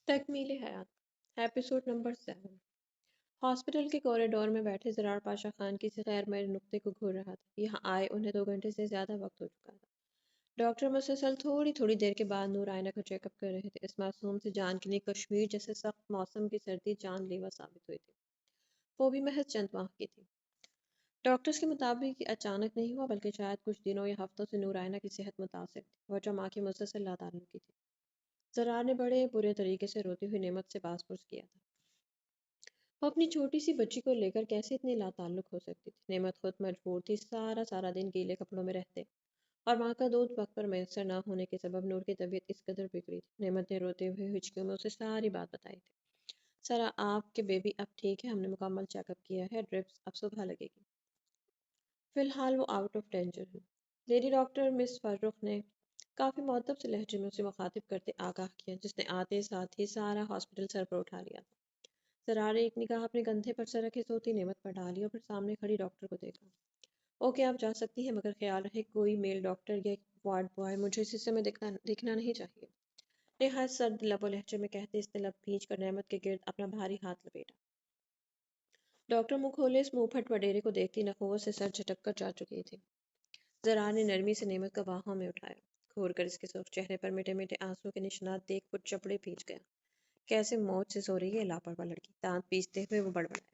تکمیل حیات episode number 7۔ Hospital کے کوریڈور میں بیٹھے زرار پاشا خان کسی غیر معمولی نقطے کو گھور رہا تھا۔ یہاں آئے انہیں 2 گھنٹے سے زیادہ وقت ہو چکا تھا۔ ڈاکٹر مسلسل تھوڑی دیر کے بعد نور آئینہ کا چیک اپ کر رہے تھے۔ اس معصوم سے جان کے لیے کشمیر جیسے سخت موسم کی سردی جان لیوا ثابت ہوئی تھی، وہ بھی محض چند ماہ کی تھی۔ ڈاکٹرز کے مطابق یہ اچانک نہیں ہوا، بلکہ شاید کچھ دنوں یا ہفتوں سے نور آئینہ کی صحت متاثر تھی، وجہ ماں کی مسلسل لاتعلقی تھی۔ زرار نے بڑے برے طریقے سے روتی ہوئی نعمت سے باز پرس کیا تھا۔ وہ اپنی چھوٹی سی بچی کو لے کر کیسے اتنی لاتعلق ہو سکتی تھی؟ نعمت خود مجبور تھی سارا دن گیلے کپڑوں میں رہتے، اور ماں کا دودھ وقت پر میسر نہ ہونے کے سبب نور کی طبیعت اس قدر بگڑی تھی۔ نعمت نے روتے ہوئے ہچکیوں میں اسے ساری بات بتائی تھی۔ سرا آپ کے بیبی اب ٹھیک ہے، ہم نے مکمل چیک اپ کیا ہے، ڈرپس اب صبح لگے گی، فی الحال وہ آؤٹ آف ڈینجر ہے۔ لیڈی ڈاکٹر مس فرخ نے کافی مؤدب سے لہجے میں اسے مخاطب کرتے آگاہ کیا، جس نے آتے ساتھ ہی سارا ہاسپٹل سر پر اٹھا لیا تھا۔ زرار نے ایک نگاہ اپنے کندھے پر سر رکھے سوتی نعمت پر ڈالی اور پھر سامنے کھڑی ڈاکٹر کو دیکھا۔ اوکے، آپ جا سکتی ہیں، مگر خیال رہے کوئی میل ڈاکٹر یا وارڈ بوائے مجھے اس حصے میں دکھنا نہیں چاہیے، نہایت سرد لب و لہجے میں کہتے اس نے لب کھینچ کر نعمت کے گرد اپنا بھاری ہاتھ لپیٹا۔ ڈاکٹر منہ کھولے اس منہ پھٹ وڈیرے کو دیکھتی نخوت سے سر جھٹک کر جا چکی تھی۔ زرار نے نرمی سے نعمت کا باہوں میں اٹھایا، گھور کر اس کے سرخ چہرے پر میٹھے میٹھے آنسو کے نشانات دیکھ وہ چپڑے پیچ گیا۔ کیسے موت سے سو رہی ہے لاپرواہ لڑکی، دانت پیستے ہوئے وہ بڑبڑایا۔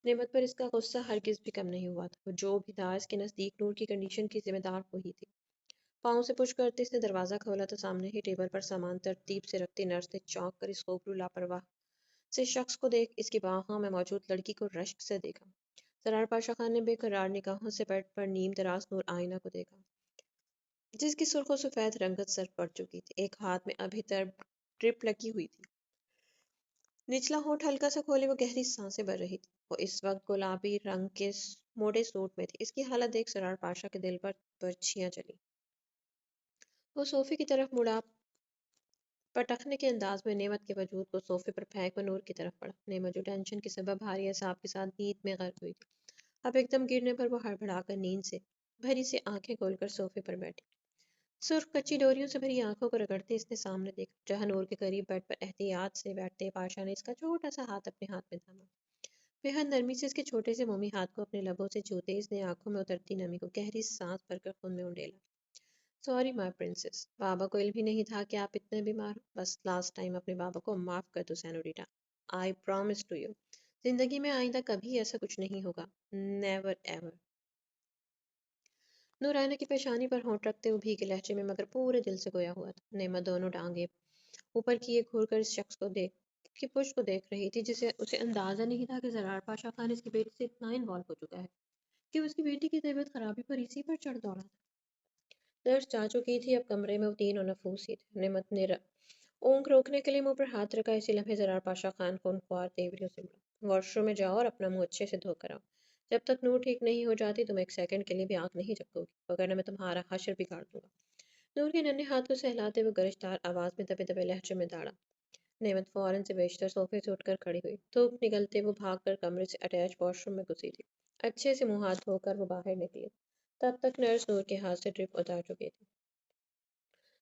نعمت پر اس کا غصہ ہرگز بھی کم نہیں ہوا تھا۔ وہ جو بھی تھا اس کے نزدیک نور کی کنڈیشن کی ذمہ دار وہی تھی۔ پاؤں سے پش کرتے اس نے دروازہ کھولا تو سامنے ہی ٹیبل پر سامان ترتیب سے رکھتی نرس نے چونک کر اس خوبرو لاپرواہ سے شخص کو دیکھ اس کی باہوں میں موجود لڑکی کو رشک سے دیکھا۔ زرار پاشا خان نے بے قرار نگاہوں سے بیڈ پر نیم دراز نور آئینہ کو دیکھا، جس کی سرخ و سفید رنگت سر پڑ چکی تھی۔ ایک ہاتھ میں ابھی ڈرپ لگی ہوئی تھی، نچلا ہونٹ ہلکا سا کھولے وہ گہری سانسیں بھر رہی تھی۔ وہ اس وقت گلابی رنگ کے موڑے سوٹ میں تھی۔ اس کی حالت دیکھ زرار پاشا کے دل پر برچھیاں چلی۔ وہ صوفے کی طرف مڑا، پٹخنے کے انداز میں نعمت کے وجود کو صوفے پر پھینک وہ نور کی طرف بڑھا۔ نعمت جو ٹینشن کے سبب بھاری اعصاب کے ساتھ نیند میں غرق ہوئی تھی، اب ایک دم گرنے پر وہ ہڑبڑا کر نیند سے بھری سی آنکھیں کھول کر صوفے پر بیٹھی۔ سرخ کچی ڈوریوں سے بھری آنکھوں کو رگڑتے اس نے سامنے دیکھا، جہاں نور کے قریب بیڈ پر احتیاط سے بیٹھتے پاشا نے اس کا چھوٹا سا ہاتھ اپنے ہاتھ میں تھاما۔ بے حد نرمی سے اس کے چھوٹے سے مومی ہاتھ کو اپنے لبوں سے چھوتے اس نے آنکھوں میں اترتی نمی کو گہری سانس بھر کر خود میں انڈیلا۔ سوری مائی پرنسس، بابا کو علم ہی نہیں تھا کہ آپ اتنے بیمار ہو، بس لاسٹ ٹائم اپنے بابا کو معاف کر دو سینوریٹا، آئی پرومس ٹو یو، زندگی میں آئندہ کبھی ایسا کچھ نہیں ہوگا، نیور ایور۔ نور آئینہ کی پیشانی پر ہونٹ رکھتے وہ بھیگے لہجے میں مگر پورے دل سے گویا ہوا تھا۔ نعمت دونوں ٹانگیں اوپر کیے گھور کر اس شخص کو دیکھ کی پشت کو دیکھ رہی تھی، جسے اسے اندازہ نہیں تھا کہ زرار پاشا خان اس کی بیٹی سے اتنا انوالو ہو چکا ہے کہ اس کی بیٹی کی طبیعت خرابی پر اسی پر چڑھ دوڑا تھا۔ نرس جا چکی تھی، اب کمرے میں وہ تینوں نفوس ہی تھے۔ نعمت نے اونگ روکنے کے لیے منہ پر ہاتھ رکھا، اسی لمحے زرار پاشا خان خونخوار تیوریوں سے بولا، واش روم میں جاؤ اور اپنا منہ اچھے سے دھو کر آؤ، جب تک نور ٹھیک نہیں ہو جاتی تم ایک سیکنڈ کے لیے بھی آنکھ نہیں جھپکو گی، وگرنہ میں تمہارا حشر بگاڑ دوں گا۔ نور کے ننھے ہاتھ کو سہلاتے ہوئے گرجدار آواز میں دبے دبے لہجے میں داڑا۔ نعمت فوراً سے بیشتر صوفے سے اٹھ کر کھڑی ہوئی، دھوپ نگلتے وہ بھاگ کر کمرے سے اٹیچ واش روم میں گھسی تھی۔ اچھے سے منہ ہاتھ دھو کر وہ باہر نکلی، تب تک نرس نور کے ہاتھ سے ڈرپ اتار چکی تھی۔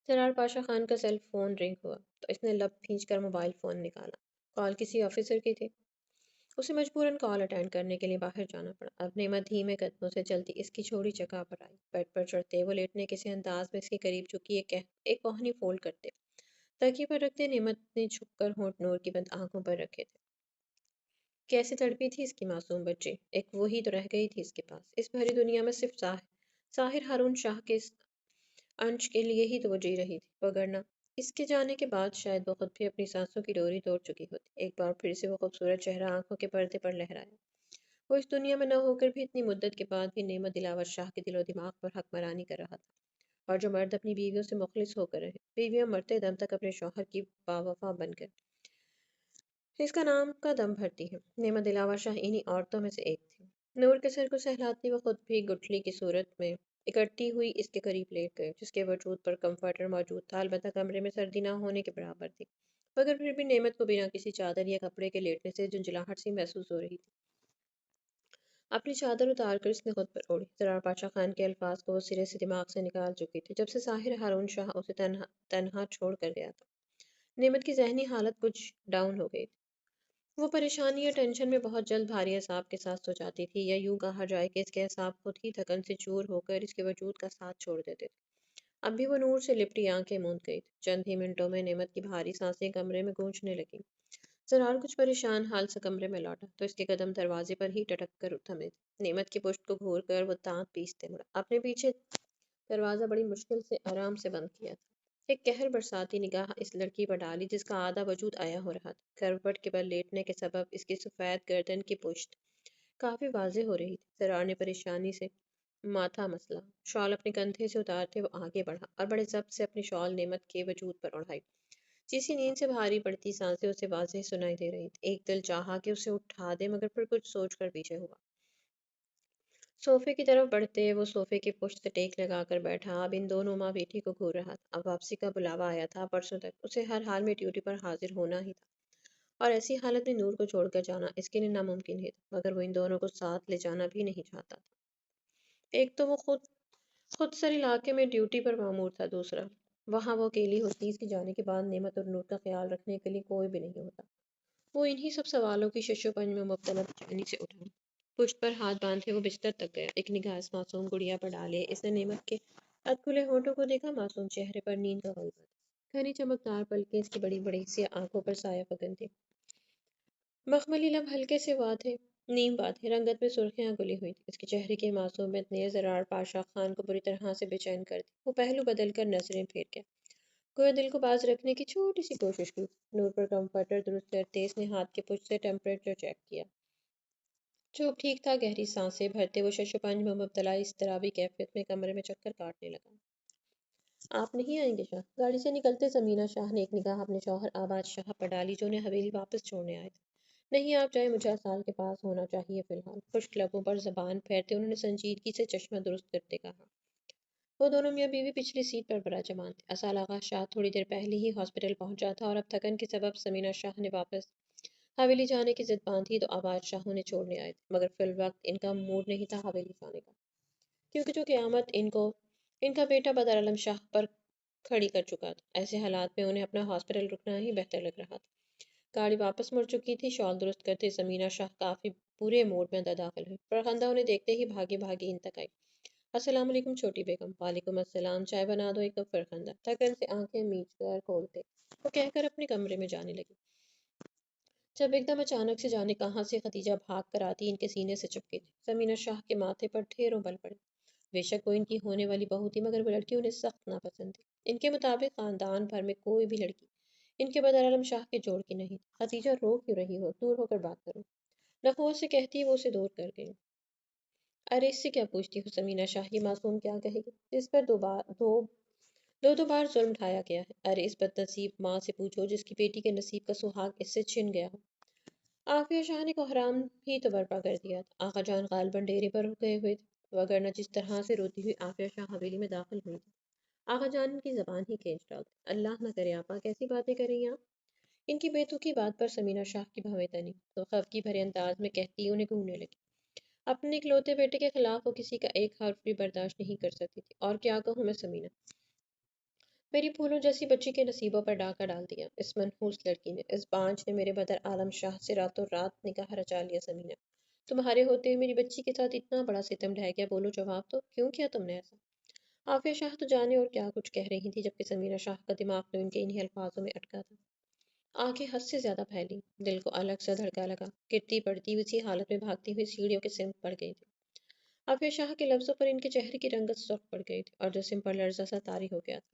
زرار پاشا خان کا سیل فون رنگ ہوا تو اس نے لب کھینچ کر موبائل فون نکالا۔ کال کسی آفیسر کی تھی، اسے مجبوراً کال اٹینڈ کرنے کے لیے باہر جانا پڑا۔ اب نعمت دھیمے قدموں سے چلتی اس کی چھوڑی جگہ پر آئی، بیڈ پر چڑھتے وہ لیٹنے کسی انداز میں اس کے قریب جھکی ایک کوہنی فولڈ کرتے تکیے پر رکھتے نعمت نے جھک کر ہونٹ نور کی بند آنکھوں پر رکھے تھے۔ کیسے تڑپی تھی اس کی معصوم بچی، ایک وہی تو رہ گئی تھی اس کے پاس، اس بھری دنیا میں صرف ساحر ہارون شاہ کے انش کے لیے ہی تو وہ جی رہی تھی، وگرنہ اس کے جانے کے بعد شاید وہ خود بھی اپنی سانسوں کی ڈوری توڑ چکی ہوتی۔ ایک بار پھر سے وہ خوبصورت چہرہ آنکھوں کے پردے پر لہرایا۔ وہ اس دنیا میں نہ ہو کر بھی اتنی مدت کے بعد بھی نعمت دلاور شاہ کے دل و دماغ پر حکمرانی کر رہا تھا، اور جو مرد اپنی بیویوں سے مخلص ہو کر رہے، بیویاں مرتے دم تک اپنے شوہر کی باوفا بن کر اس کا نام کا دم بھرتی ہیں۔ نعمت دلاور شاہ انہی عورتوں میں سے ایک تھی۔ نور کے سر کو سہلاتی وہ خود بھی گٹھلی کی صورت میں اکٹی ہوئی اس کے قریب لیٹ گئے، جس کے وجود پر کمفرٹر موجود تھا، البتہ کمرے میں سردی نہ ہونے کے برابر تھی، مگر پھر بھی نعمت کو بنا کسی چادر یا کپڑے کے لیٹنے سے جھنجھلاہٹ سی محسوس ہو رہی تھی۔ اپنی چادر اتار کر اس نے خود پر اوڑھی۔ زرار پاشا خان کے الفاظ کو وہ سرے سے دماغ سے نکال چکی تھی جب سے ساحر ہارون شاہ اسے تنہا چھوڑ کر گیا تھا۔ نعمت کی ذہنی حالت کچھ ڈاؤن ہو گئی تھی۔ وہ پریشانی یا ٹینشن میں بہت جلد بھاری اعصاب کے ساتھ سو جاتی تھی، یا یوں کہا جائے کہ اس کے اعصاب خود ہی تھکن سے چور ہو کر اس کے وجود کا ساتھ چھوڑ دیتے تھے۔ اب بھی وہ نور سے لپٹی آنکھیں موند گئی تھی۔ چند ہی منٹوں میں نعمت کی بھاری سانسیں کمرے میں گونجنے لگیں۔ زرار کچھ پریشان حال سے کمرے میں لوٹا تو اس کے قدم دروازے پر ہی ٹٹک کر تھمے تھے۔ نعمت کی پشت کو گھور کر وہ دانت پیستے مڑا، اپنے پیچھے دروازہ بڑی مشکل سے آرام سے بند کیا تھا۔ ایک قہر برساتی نگاہ اس لڑکی پر ڈالی جس کا آدھا وجود آیا ہو رہا تھا۔ کروٹ کے بل لیٹنے کے سبب اس کی سفید گردن کی پشت کافی واضح ہو رہی تھی۔ زرار نے پریشانی سے ماتھا مسلا، شال اپنے کندھے سے اتارتے وہ آگے بڑھا اور بڑے ضبط سے اپنی شال نعمت کے وجود پر اڑائی۔ جیسی نیند سے بھاری پڑتی سانسیں اسے واضح سنائی دے رہی تھی۔ ایک دل چاہا کہ اسے اٹھا دے، مگر پھر کچھ سوچ کر پیچھے ہوا۔ صوفے کی طرف بڑھتے وہ صوفے کی پشت سے ٹیک لگا کر بیٹھا۔ اب ان دونوں ماں بیٹی کو گھور رہا تھا۔ اب واپسی کا بلاوا آیا تھا، پرسوں تک اسے ہر حال میں ڈیوٹی پر حاضر ہونا ہی تھا، اور ایسی حالت میں نور کو چھوڑ کر جانا اس کے لیے ناممکن ہی تھا، مگر وہ ان دونوں کو ساتھ لے جانا بھی نہیں چاہتا تھا۔ ایک تو وہ خود سر علاقے میں ڈیوٹی پر مامور تھا، دوسرا وہاں وہ اکیلی ہوتی، اس کے جانے کے بعد نعمت اور نور کا خیال رکھنے کے لیے کوئی بھی نہیں ہوتا۔ وہ انہی سب سوالوں کی شش و پنج میں مبتلا بے چینی سے اٹھا، پشت پر ہاتھ باندھے وہ بستر تک گیا۔ ایک نگاہ اس معصوم گڑیا پر ڈالے اس نے نعمت کے ادکھلے ہونٹوں کو دیکھا، معصوم چہرے پر نیند کا غلبہ تھا، گھنی چمکدار پلکیں اس کی بڑی بڑی سیاہ آنکھوں پر سایہ فکن تھی، مخملی لب ہلکے سے واضح نیم باندھے، رنگت میں سرخیاں گلی ہوئی تھی۔ اس کے چہرے کی معصومیت نے زرار پاشا خان کو بری طرح سے بے چین کر دی۔ وہ پہلو بدل کر نظریں پھیر گیا، گویا دل کو باز رکھنے کی چھوٹی سی کوشش کی۔ نور پر کمفرٹر درست کرتے اس نے ہاتھ کے پشت سے ٹمپریچر چیک کیا۔ چوب ٹھیک تھا۔ گہری سانسیں بھرتے وہ شش و پنج میں مبتلا اضطرابی کیفیت میں کمرے میں چکر کاٹنے لگا۔ آپ نہیں آئیں گے شاہ؟ گاڑی سے نکلتے زمینہ شاہ نے ایک نگاہ اپنے شوہر آباد شاہ پر ڈالی جو انہیں حویلی واپس چھوڑنے آئے تھے۔ نہیں، آپ جائیں، مجھے اسال کے پاس ہونا چاہیے فی الحال۔ خشک لبوں پر زبان پھیرتے انہوں نے سنجیدگی سے چشمہ درست کرتے کہا۔ وہ دونوں میاں بیوی پچھلی سیٹ پر براجمان تھے۔ اسال آغا شاہ تھوڑی دیر پہلے ہی ہاسپٹل پہنچا تھا، اور اب تھکن کے سبب سمینہ شاہ نے واپس حویلی جانے کی ضد باندھی تو آباد شاہ انہیں چھوڑنے آئے تھے، مگر فی الوقت ان کا موڈ نہیں تھا حویلی جانے کا، کیونکہ جو قیامت ان کا بیٹا بدر عالم شاہ پر کھڑی کر چکا تھا۔ ایسے حالات میں انہیں اپنا ہاسپٹل رکنا ہی بہتر لگ رہا تھا۔ گاڑی واپس مڑ چکی تھی، شال درست کرتے سمینہ شاہ کافی برے موڈ میں اندر داخل ہوئی۔ فرخندہ انہیں دیکھتے ہی بھاگی بھاگی ان تک آئی۔ السلام علیکم چھوٹی بیگم۔ وعلیکم السلام، چائے بنا دو ایک کپ۔ فرخندہ تھکن سے آنکھیں میچ کر کھولتے وہ کہہ کر اپنے کمرے میں جانے لگی، جب ایک دم اچانک سے جانے کہاں سے خدیجہ بھاگ کر آتی ان کے سینے سے چپکی تھی۔ سمینہ شاہ کے ماتھے پر ڈھیروں بل پڑے۔ بے شک وہ ان کی ہونے والی بہو تھی، مگر وہ لڑکی انہیں سخت ناپسند تھی۔ ان کے مطابق خاندان بھر میں کوئی بھی لڑکی ان کے بدر عالم شاہ کے جوڑ کی نہیں تھی۔ خدیجہ رو کیوں رہی ہو؟ دور ہو کر بات کرو، نخوت سے کہتی وہ اسے دور کر گئی۔ ارے اس سے کیا پوچھتی ہو سمینہ شاہ، یہ معصوم کیا کہے گی؟ اس پر دو بار ظلم ڈھایا گیا ہے۔ ارے اس بد نصیب ماں سے پوچھو جس کی بیٹی کے نصیب کا سہاگ اس سے چھن گیا ہو۔ عافیہ شاہ نے کوحرام ہی تو برپا کر دیا تھا۔ آقا جان غالباً ڈیرے پر گئے ہوئے تھے، وگرنہ جس طرح سے روتی ہوئی عافیہ شاہ حویلی میں داخل ہوئی تھی، آقا جان کی زبان ہی کھینچ ڈالتے۔ اللہ نہ کرے آپا، کیسی باتیں کر رہی ہیں آپ؟ ان کی بے تکی بات پر سمینہ شاہ کی بھویں تنی تو خفگی بھرے انداز میں کہتی انہیں گھورنے لگی۔ اپنے اکلوتے بیٹے کے خلاف وہ کسی کا ایک حرف بھی برداشت نہیں کر سکتی تھی۔ اور کیا کہوں میں سمینہ، میری پھولوں جیسی بچی کے نصیبوں پر ڈاکہ ڈال دیا اس منحوس لڑکی نے، اس بانجھ نے میرے بدر عالم شاہ سے راتوں رات نکاح رچا لیا۔ سمینہ، تمہارے ہوتے ہوئے میری بچی کے ساتھ اتنا بڑا ستم ڈھہ گیا، بولو جواب دو، کیوں کیا تم نے ایسا؟ عافیہ شاہ تو جانے اور کیا کچھ کہہ رہی تھی، جبکہ سمینہ شاہ کا دماغ تو ان کے انہی الفاظوں میں اٹکا تھا۔ آنکھیں حد سے زیادہ پھیلی، دل کو الگ سا دھڑکا لگا، گرتی پڑتی اسی حالت میں بھاگتی ہوئی سیڑھیوں کے سمت پڑ گئی تھی۔ عافیہ شاہ کے لفظوں پر ان کے چہرے کی رنگت سرخ پڑ گئی تھی، اور جسم پر لرزہ سا طاری ہو گیا تھا۔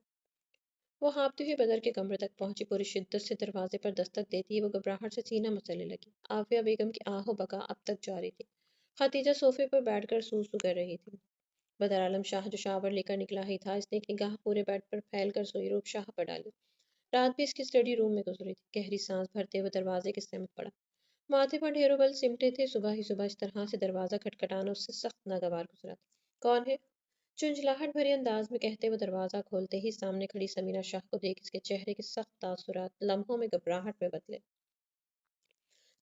وہ ہانپتے ہوئے بدر کے کمرے تک پہنچی، پوری شدت سے دروازے پر دستک دیتی ہی وہ گھبراہٹ سے سینہ مچلنے لگی۔ عافیہ بیگم کی آہ و بکا اب تک جاری تھی۔ خدیجہ صوفے پر بیٹھ کر سو سو کر رہی تھی۔ بدر عالم شاہ جو شاور لے کر نکلا ہی تھا، اس نے ایک نگاہ پورے بیڈ پر پھیل کر سوئی روپ شاہ پر ڈالی۔ رات بھی اس کی اسٹڈی روم میں گزری تھی۔ گہری سانس بھرتے ہوئے دروازے کی سمت پڑا، ماتھے پر ڈھیروں بل سمٹے تھے۔ صبح ہی صبح اس طرح سے دروازہ کھٹکھٹانا اس سے سخت ناگوار گزرا تھا۔ کون ہے؟ چنچلاہٹ بھرے انداز میں کہتے ہوئے دروازہ کھولتے ہی سامنے کھڑی سمینہ شاہ کو دیکھ اس کے چہرے کے سخت تاثرات لمحوں میں گھبراہٹ میں بدلے۔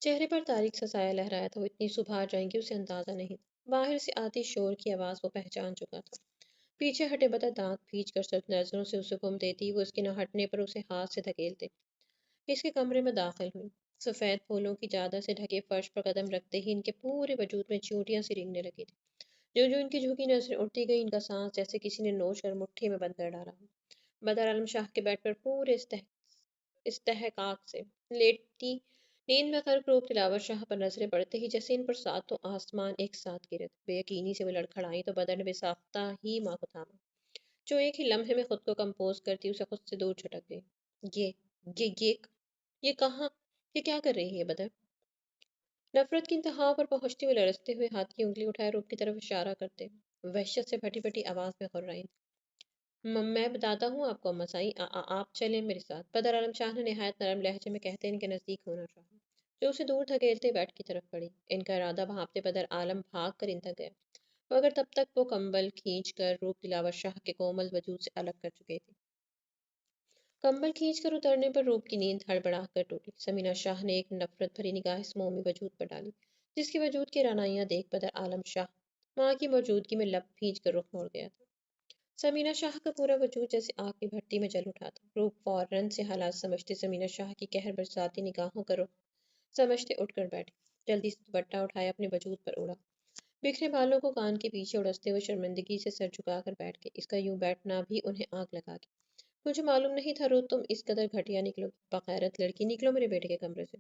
چہرے پر تاریک سا سایہ لہرایا تھا۔ وہ اتنی صبح آ جائیں گی اسے اندازہ نہیں تھا۔ باہر سے آتی شور کی آواز وہ پہچان چکا تھا۔ پیچھے ہٹے بدر دانت کھینچ کر سرخ نظروں سے اسے گھوم دیتی وہ اس کے نہ ہٹنے پر اسے ہاتھ سے دھکیلتے۔ اس کے کمرے میں داخل ہوئی۔ سفید پھولوں کی چادر سے ڈھکے فرش پر قدم رکھتے ہی ان کے پورے وجود میں چیونٹیاں سی رینگنے لگی تھی۔ جو جو ان کی جھکی نظریں اٹھتی گئی، ان کا سانس جیسے کسی نے نوچ کر مٹھی میں بند کر ڈالا ہو۔ بدر عالم شاہ کے بیڈ پر پورے استحقاق سے لیٹی نیند میں غرق روپ دلاور شاہ پر نظریں پڑتے ہی جیسے ان پر ساتوں آسمان ایک ساتھ گرے تھے۔ بے یقینی سے وہ لڑکھڑائی تو بدر نے بے ساختہ ہی ماں کو تھاما، جو ایک ہی لمحے میں خود کو کمپوز کرتی اسے خود سے دور چھٹک گئی۔ یہ یہ یہ یہ کہاں، یہ کیا کر رہی ہے بدر؟ نفرت کی انتہا پر پہنچتے ہوئے لرزتے ہوئے ہاتھ کی انگلی اٹھائے روپ کی طرف اشارہ کرتے وحشت سے پھٹی پھٹی آواز میں غر رہی تھی۔ میں بتاتا ہوں آپ کو اما سائی، آپ چلیں میرے ساتھ، بدر عالم شاہ نے نہایت نرم لہجے میں کہتے ان کے نزدیک ہونا چاہا، جو اسے دور دھکیلتے بیڈ کی طرف بڑھی۔ ان کا ارادہ بھانپتے بدر عالم بھاگ کر ان تک گیا، مگر تب تک وہ کمبل کھینچ کر روپ دلاور شاہ کے کومل وجود سے الگ کر چکے تھے۔ کمبل کھینچ کر اترنے پر روپ کی نیند ہڑبڑا کر ٹوٹی۔ سمینا شاہ نے ایک نفرت بھری نگاہ اس مومی وجود پر ڈالی، جس کے وجود کی رعنائیاں دیکھ بدر عالم شاہ ماں کی موجودگی میں لب بھیج کر رخ موڑ گیا تھا۔ سمینا شاہ کا پورا وجود جیسے آگ کی بھٹی میں جل اٹھا تھا۔ روپ فوراً سے حالات سمجھتے سمینا شاہ کی قہر برساتی نگاہوں کا رخ سمجھتے اٹھ کر بیٹھی، جلدی سے دوپٹہ اٹھایا اپنے وجود پر اوڑھا، بکھرے بالوں کو کان کے پیچھے اڑستے ہوئے شرمندگی سے سر جھکا کر بیٹھ گئی۔ اس کا یوں بیٹھنا بھی انہیں آگ لگا گیا۔ مجھے معلوم نہیں تھا روت تم اس قدر گھٹیا نکلو گی، بغیرت لڑکی، نکلو میرے بیٹے کے کمرے سے۔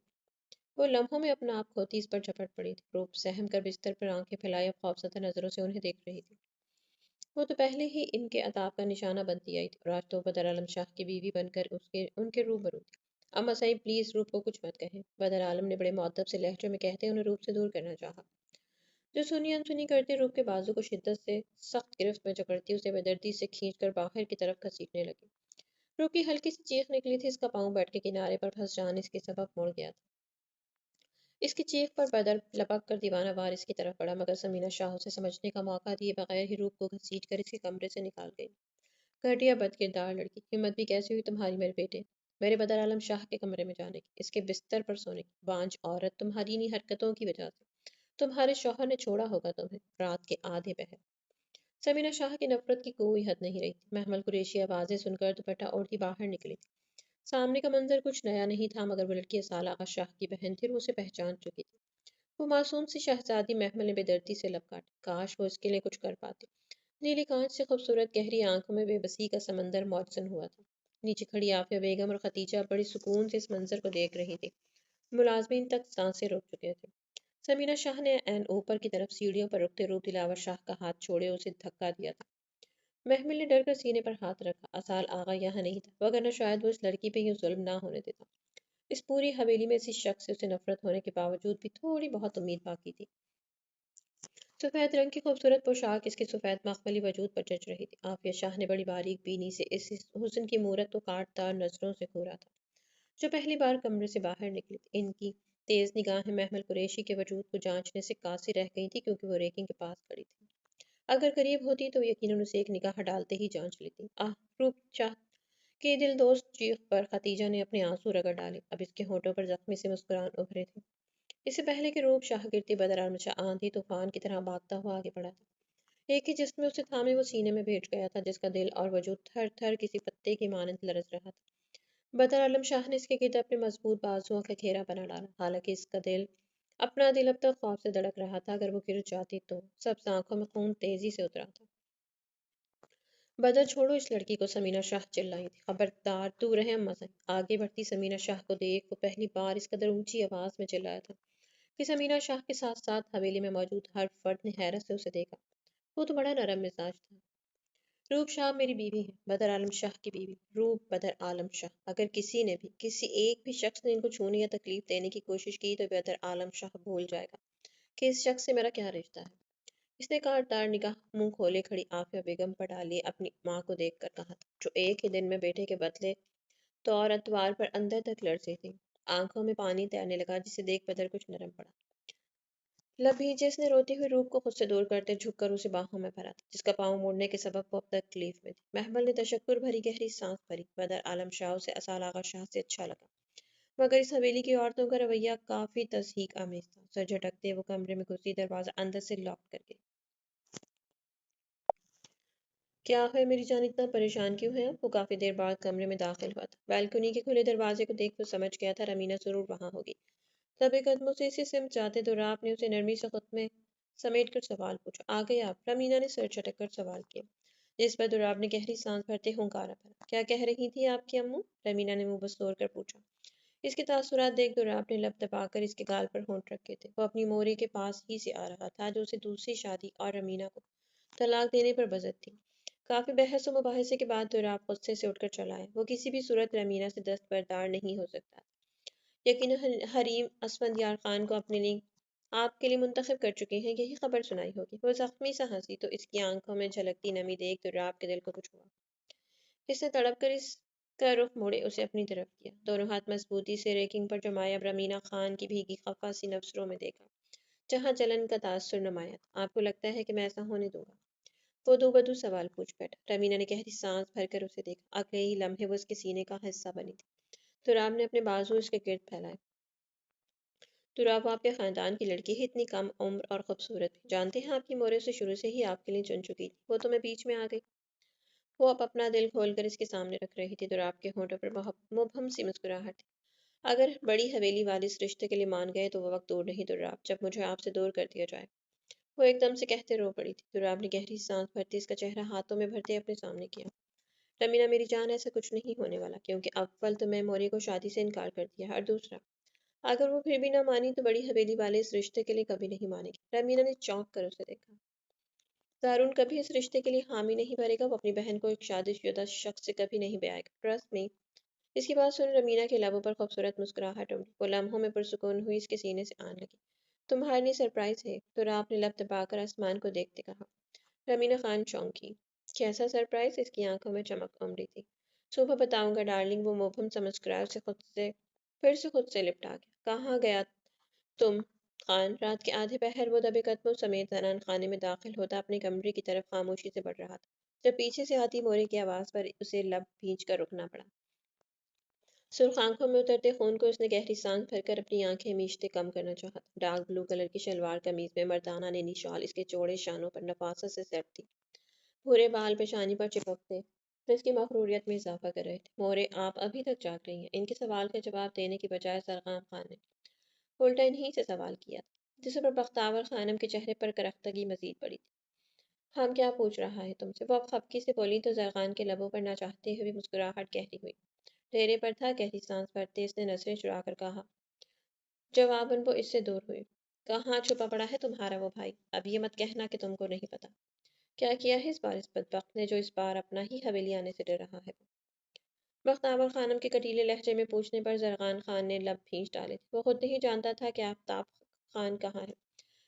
وہ لمحوں میں اپنا آپ کھوتی اس پر جھپٹ پڑی تھی۔ روپ سہم کر بستر پر آنکھیں پھیلائے خوفزدہ نظروں سے انہیں دیکھ رہی تھی۔ وہ تو پہلے ہی ان کے عذاب کا نشانہ بنتی آئی تھی، اور آج تو بدر عالم شاہ کی بیوی بن کر ان کے روبرو تھی۔ اما صاحب پلیز روپ کو کچھ مت کہیں، بدر عالم نے بڑے مؤدب سے لہجے میں کہتے انہیں روپ سے دور کرنا چاہا، جو سنی انسنی کرتے روپ کے بازو کو شدت سے سخت گرفت میں جکڑتی اسے بے دردی سے کھینچ کر باہر کی طرف گھسیٹنے لگی۔ روپ کی ہلکی سی چیخ نکلی تھی، اس کا پاؤں بیٹھ کے کنارے پر پھنس جانے کے سبب مڑ گیا تھا۔ اس کی چیخ پر بدر لپک کر دیوانہ وار اس کی طرف بڑھا، مگر سمینا شاہ اسے سمجھنے کا موقع دیے بغیر ہی روپ کو گھسیٹ کر اس کے کمرے سے نکال گئی۔ گھٹیا بد کردار لڑکی، ہمت بھی کیسی ہوئی تمہاری میرے بیٹے، میرے بدر عالم شاہ کے کمرے میں جانے کی، اس کے بستر پر سونے کی، بانجھ عورت، تمہاری انہی حرکتوں کی وجہ سے تمہارے شوہر نے چھوڑا ہوگا تمہیں رات کے آدھے پہر۔ سمینا شاہ کی نفرت کی کوئی حد نہیں رہی تھی۔ محمل قریشی آوازیں سن کر دوپٹہ اوڑھی باہر نکلی تھی۔ سامنے کا منظر کچھ نیا نہیں تھا، مگر وہ لڑکی اصال آغا شاہ کی بہن تھی اور وہ اسے پہچان چکی تھی۔ وہ معصوم سی شہزادی محمل نے بے دردی سے لب کاٹے، کاش وہ اس کے لیے کچھ کر پاتی۔ نیلی کانچ سے خوبصورت گہری آنکھوں میں بے بسی کا سمندر موجزن ہوا تھا۔ نیچے کھڑی عافیہ بیگم اور خدیجہ بڑی سکون سے اس منظر کو دیکھ رہی تھی۔ ملازمین تک سانسیں روک چکے تھے۔ سمینا شاہ نے عین اوپر کی طرف سیڑھیوں پر رکتے روپ دلاور شاہ کا ہاتھ چھوڑے اسے دھکا دیا تھا۔ محمل نے ڈر کر سینے پر ہاتھ رکھا، اصال آغا یہاں نہیں تھا، وگرنہ شاید وہ اس لڑکی پہ یوں ظلم نہ ہونے دیتا۔ اس پوری حویلی میں اسی شخص سے اسے نفرت ہونے کے باوجود بھی تھوڑی بہت امید باقی تھی۔ سفید رنگ کی خوبصورت پوشاک اس کے سفید مخملی وجود پر جچ رہی تھی۔ عافیہ شاہ نے بڑی باریک بینی سے اس حسن کی مورت کو کاٹ دار نظروں سے گھورا تھا، جو پہلی بار کمرے سے باہر نکلی تھی۔ ان کی تیز نگاہیں محمل قریشی کے وجود کو جانچنے سے قاصر رہ گئی تھی، کیونکہ وہ ریکنگ کے پاس کھڑی تھی۔ اگر قریب ہوتی تو یقیناً اسے ایک نگاہ ڈالتے ہی جانچ لیتی۔ روپ شاہ کے دل دوست چیخ پر خدیجہ نے اپنے آنسو رگڑ ڈالے، اب اس کے ہونٹوں پر زخمی سے مسکران ابھرے تھے۔ اس سے پہلے کہ روپ شاہ گرتی بدر عالم شاہ آندھی طوفان کی طرح بھاگتا ہوا آگے بڑھا تھا۔ ایک ہی جسم میں اسے تھامے وہ سینے میں بیٹھ گیا تھا، جس کا دل اور وجود تھر تھر کسی پتے کی مانند لرز رہا تھا۔ بدر عالم شاہ نے اس کے گرد اپنے مضبوط بازوؤں کا گھیرا بنا ڈالا، حالانکہ اس کا دل اپنا دل اب تک خوف سے دھڑک رہا تھا، اگر وہ گر جاتی تو۔ سبز آنکھوں میں خون تیزی سے اترا تھا۔ بدر چھوڑو اس لڑکی کو، سمینا شاہ چلائی تھی۔ خبردار، دور رہے اما سے۔ آگے بڑھتی سمینا شاہ کو دیکھ وہ پہلی بار اس قدر اونچی آواز میں چلایا تھا کہ سمینا شاہ کے ساتھ ساتھ حویلی میں موجود ہر فرد نے حیرت سے اسے دیکھا۔ وہ تو بڑا نرم مزاج تھا۔ روپ شاہ میری بیوی ہے، بدر عالم شاہ کی بیوی، روپ بدر عالم شاہ۔ اگر کسی نے بھی، کسی ایک بھی شخص نے ان کو چھونے یا تکلیف دینے کی کوشش کی تو بدر عالم شاہ بھول جائے گا کہ اس شخص سے میرا کیا رشتہ ہے۔ اس نے کاٹدار نگاہ منہ کھولے کھڑی عافیہ بیگم پر ڈالی، اپنی ماں کو دیکھ کر کہا تھا، جو ایک ہی دن میں بیٹے کے بدلے طور اتوار پر اندر تک لرزی تھی۔ آنکھوں میں پانی تیرنے لگا، جسے دیکھ بدر کچھ نرم پڑا۔ لب بھیجے اس نے روتی ہوئی روپ کو خود سے دور کرتے جھک کر اسے باہوں میں بھرا تھا، جس کا پاؤں موڑنے کے سبب وہ اب تکلیف میں تھی۔ محمل نے تشکر بھری گہری سانس بھری۔ بدر عالم شاہ اسے اصال آغا شاہ سے اچھا لگا، مگر اس حویلی کی عورتوں کا رویہ کافی تضحیک آمیز تھا۔ سر جھٹکتے وہ کمرے میں گھسی، دروازہ اندر سے لاک کر گئی۔ کیا ہے میری جان، اتنا پریشان کیوں ہے؟ وہ کافی دیر بعد کمرے میں داخل ہوا تھا۔ بالکنی کے کھلے دروازے کو دیکھ وہ سمجھ گیا تھا رمینا ضرور وہاں ہوگی۔ دبے قدموں سے اسی سمت جاتے تو آپ نے اسے نرمی سے خود میں سمیٹ کر سوال پوچھا، آ گئے آپ؟ رمینا نے سر چٹک کر سوال کیا، جس پر دراب نے گہری سانس بھرتے ہنکارا بھرا۔ کیا کہہ رہی تھی آپ کی امو؟ رمینا نے منہ بسور کر پوچھا۔ اس کے تاثرات دیکھ دراب نے لب دبا کر اس کے گال پر ہونٹ رکھے تھے۔ وہ اپنی موری کے پاس ہی سے آ رہا تھا جو اسے دوسری شادی اور رمینا کو طلاق دینے پر بزد تھی۔ کافی بحث و مباحثے کے بعد دراب غصے سے اٹھ کر چلا ہے۔ وہ کسی بھی صورت رمینا سے دستبردار نہیں ہو سکتا۔ یقیناً حریم اسفندیار خان کو اپنے لیے آپ کے لیے منتخب کر چکے ہیں، یہی خبر سنائی ہوگی۔ وہ زخمی سا ہنسی تو اس کی آنکھوں میں جھلکتی نمی دیکھ دراب کے دل کو کچھ ہوا۔ اس نے تڑپ کر اس کا رخ موڑے اسے اپنی طرف کیا، دونوں ہاتھ مضبوطی سے ریکنگ پر جمائے۔ اب رمینا خان کی بھیگی خفا سی نظروں میں دیکھا جہاں جلن کا تاثر نمایاں تھا۔ آپ کو لگتا ہے کہ میں ایسا ہونے دوں گا؟ وہ دو بدو سوال پوچھ بیٹھا۔ رمینا نے گہری سانس بھر کر اسے دیکھا۔ اگلے ہی لمحے وہ اس کے سینے کا حصہ بنی تھی۔ دراب نے اپنے بازو اس کے گرد پھیلائے۔ دراب، وہ آپ کے خاندان کی لڑکی ہے، اتنی کم عمر اور خوبصورت بھی۔ جانتے ہیں آپ کی مورے سے شروع سے ہی آپ کے لیے چن چکی تھی، وہ تو میں بیچ میں آ گئی۔ وہ اب اپنا دل کھول کر اس کے سامنے رکھ رہی تھی۔ دراب کے ہونٹوں پر مبہم سی مسکراہٹ تھی۔ اگر بڑی حویلی والے اس رشتے کے لیے مان گئے تو وہ وقت دور نہیں دراب جب مجھے آپ سے دور کر دیا جائے۔ وہ ایک دم سے کہتے رو پڑی تھی۔ دراب نے گہری سانس بھرتے اس کا چہرہ ہاتھوں میں بھرتے اپنے سامنے کیا۔ رمینا میری جان، ایسا کچھ نہیں ہونے والا، کیونکہ اول تو میں موری کو شادی سے انکار کر دیا ہے، اور دوسرا اگر وہ پھر بھی نہ مانی تو بڑی حویلی والے اس رشتے کے لیے کبھی نہیں مانے گی۔ رمینا نے چونک کر اسے دیکھا۔ دارون کبھی اس رشتے کے لیے حامی نہیں بھرے گا، وہ اپنی بہن کو ایک شادی شدہ شخص سے کبھی نہیں بیائے گا، ٹرسٹ می۔ اس کی بات سن رمینا کے لبوں پر خوبصورت مسکراہٹ امڑی۔ وہ لمحوں میں پرسکون ہوئی اس کے سینے سے آن لگی۔ تمہارے لیے سرپرائز ہے، تو آپ نے لب دبا کر آسمان کو دیکھتے کہا۔ رمینا خان چونکی۔ کیسا سرپرائز؟ اس کی آنکھوں میں چمک امڑی تھی۔ صبح بتاؤں گا ڈارلنگ، وہ مبہم سا مسکرایا، اسے خود سے لپٹا گیا۔ کہاں گیا تم خان؟ رات کے آدھے پہر وہ دبے قدموں سمیت زنان خانے میں داخل ہوتا اپنے کمرے کی طرف خاموشی سے بڑھ رہا تھا، جب پیچھے سے آتی مورے کی آواز پر اسے لب بھینچ کر رکنا پڑا۔ سرخ آنکھوں میں اترتے خون کو اس نے گہری سانس بھر کر اپنی آنکھیں میچتے کم کرنا چاہا تھا۔ ڈارک بلو کلر کی شلوار قمیض میں مردانہ نینی شال اس کے چوڑے شانوں پر نفاست سے سیٹ تھی۔ بھورے بال پیشانی پر چپکتے تو اس کی مغروریت میں اضافہ کر رہے تھے۔ مورے، آپ ابھی تک جاگ رہی ہیں؟ ان کے سوال کا جواب دینے کی بجائے زرغام خان نے الٹا انہی سے سوال کیا تھا، جس پر بختاور خانم کے چہرے پر کرختگی مزید بڑھی تھی۔ ہم کیا پوچھ رہا ہے تم سے؟ وہ اب خفگی سے بولی تو زرغان کے لبوں پر نہ چاہتے ہوئے مسکراہٹ گہری ہوئی۔ ڈیرے پر تھا، گہری سانس بھرتے اس نے نظریں چرا کر کہا۔ جواباً وہ اس سے دور ہوئی۔ کہاں چھپا پڑا ہے تمہارا وہ بھائی؟ اب یہ مت کہنا کہ تم کو نہیں پتا۔ کیا کیا ہے اس بار اس بدبخت نے جو اس بار اپنا ہی حویلی آنے سے ڈر رہا ہے وہ؟ بختاور خانم کے کٹیلے لہجے میں پوچھنے پر زرغان خان نے لب بھینچ ڈالے تھے۔ وہ خود نہیں جانتا تھا کہ آفتاب خان کہاں ہے۔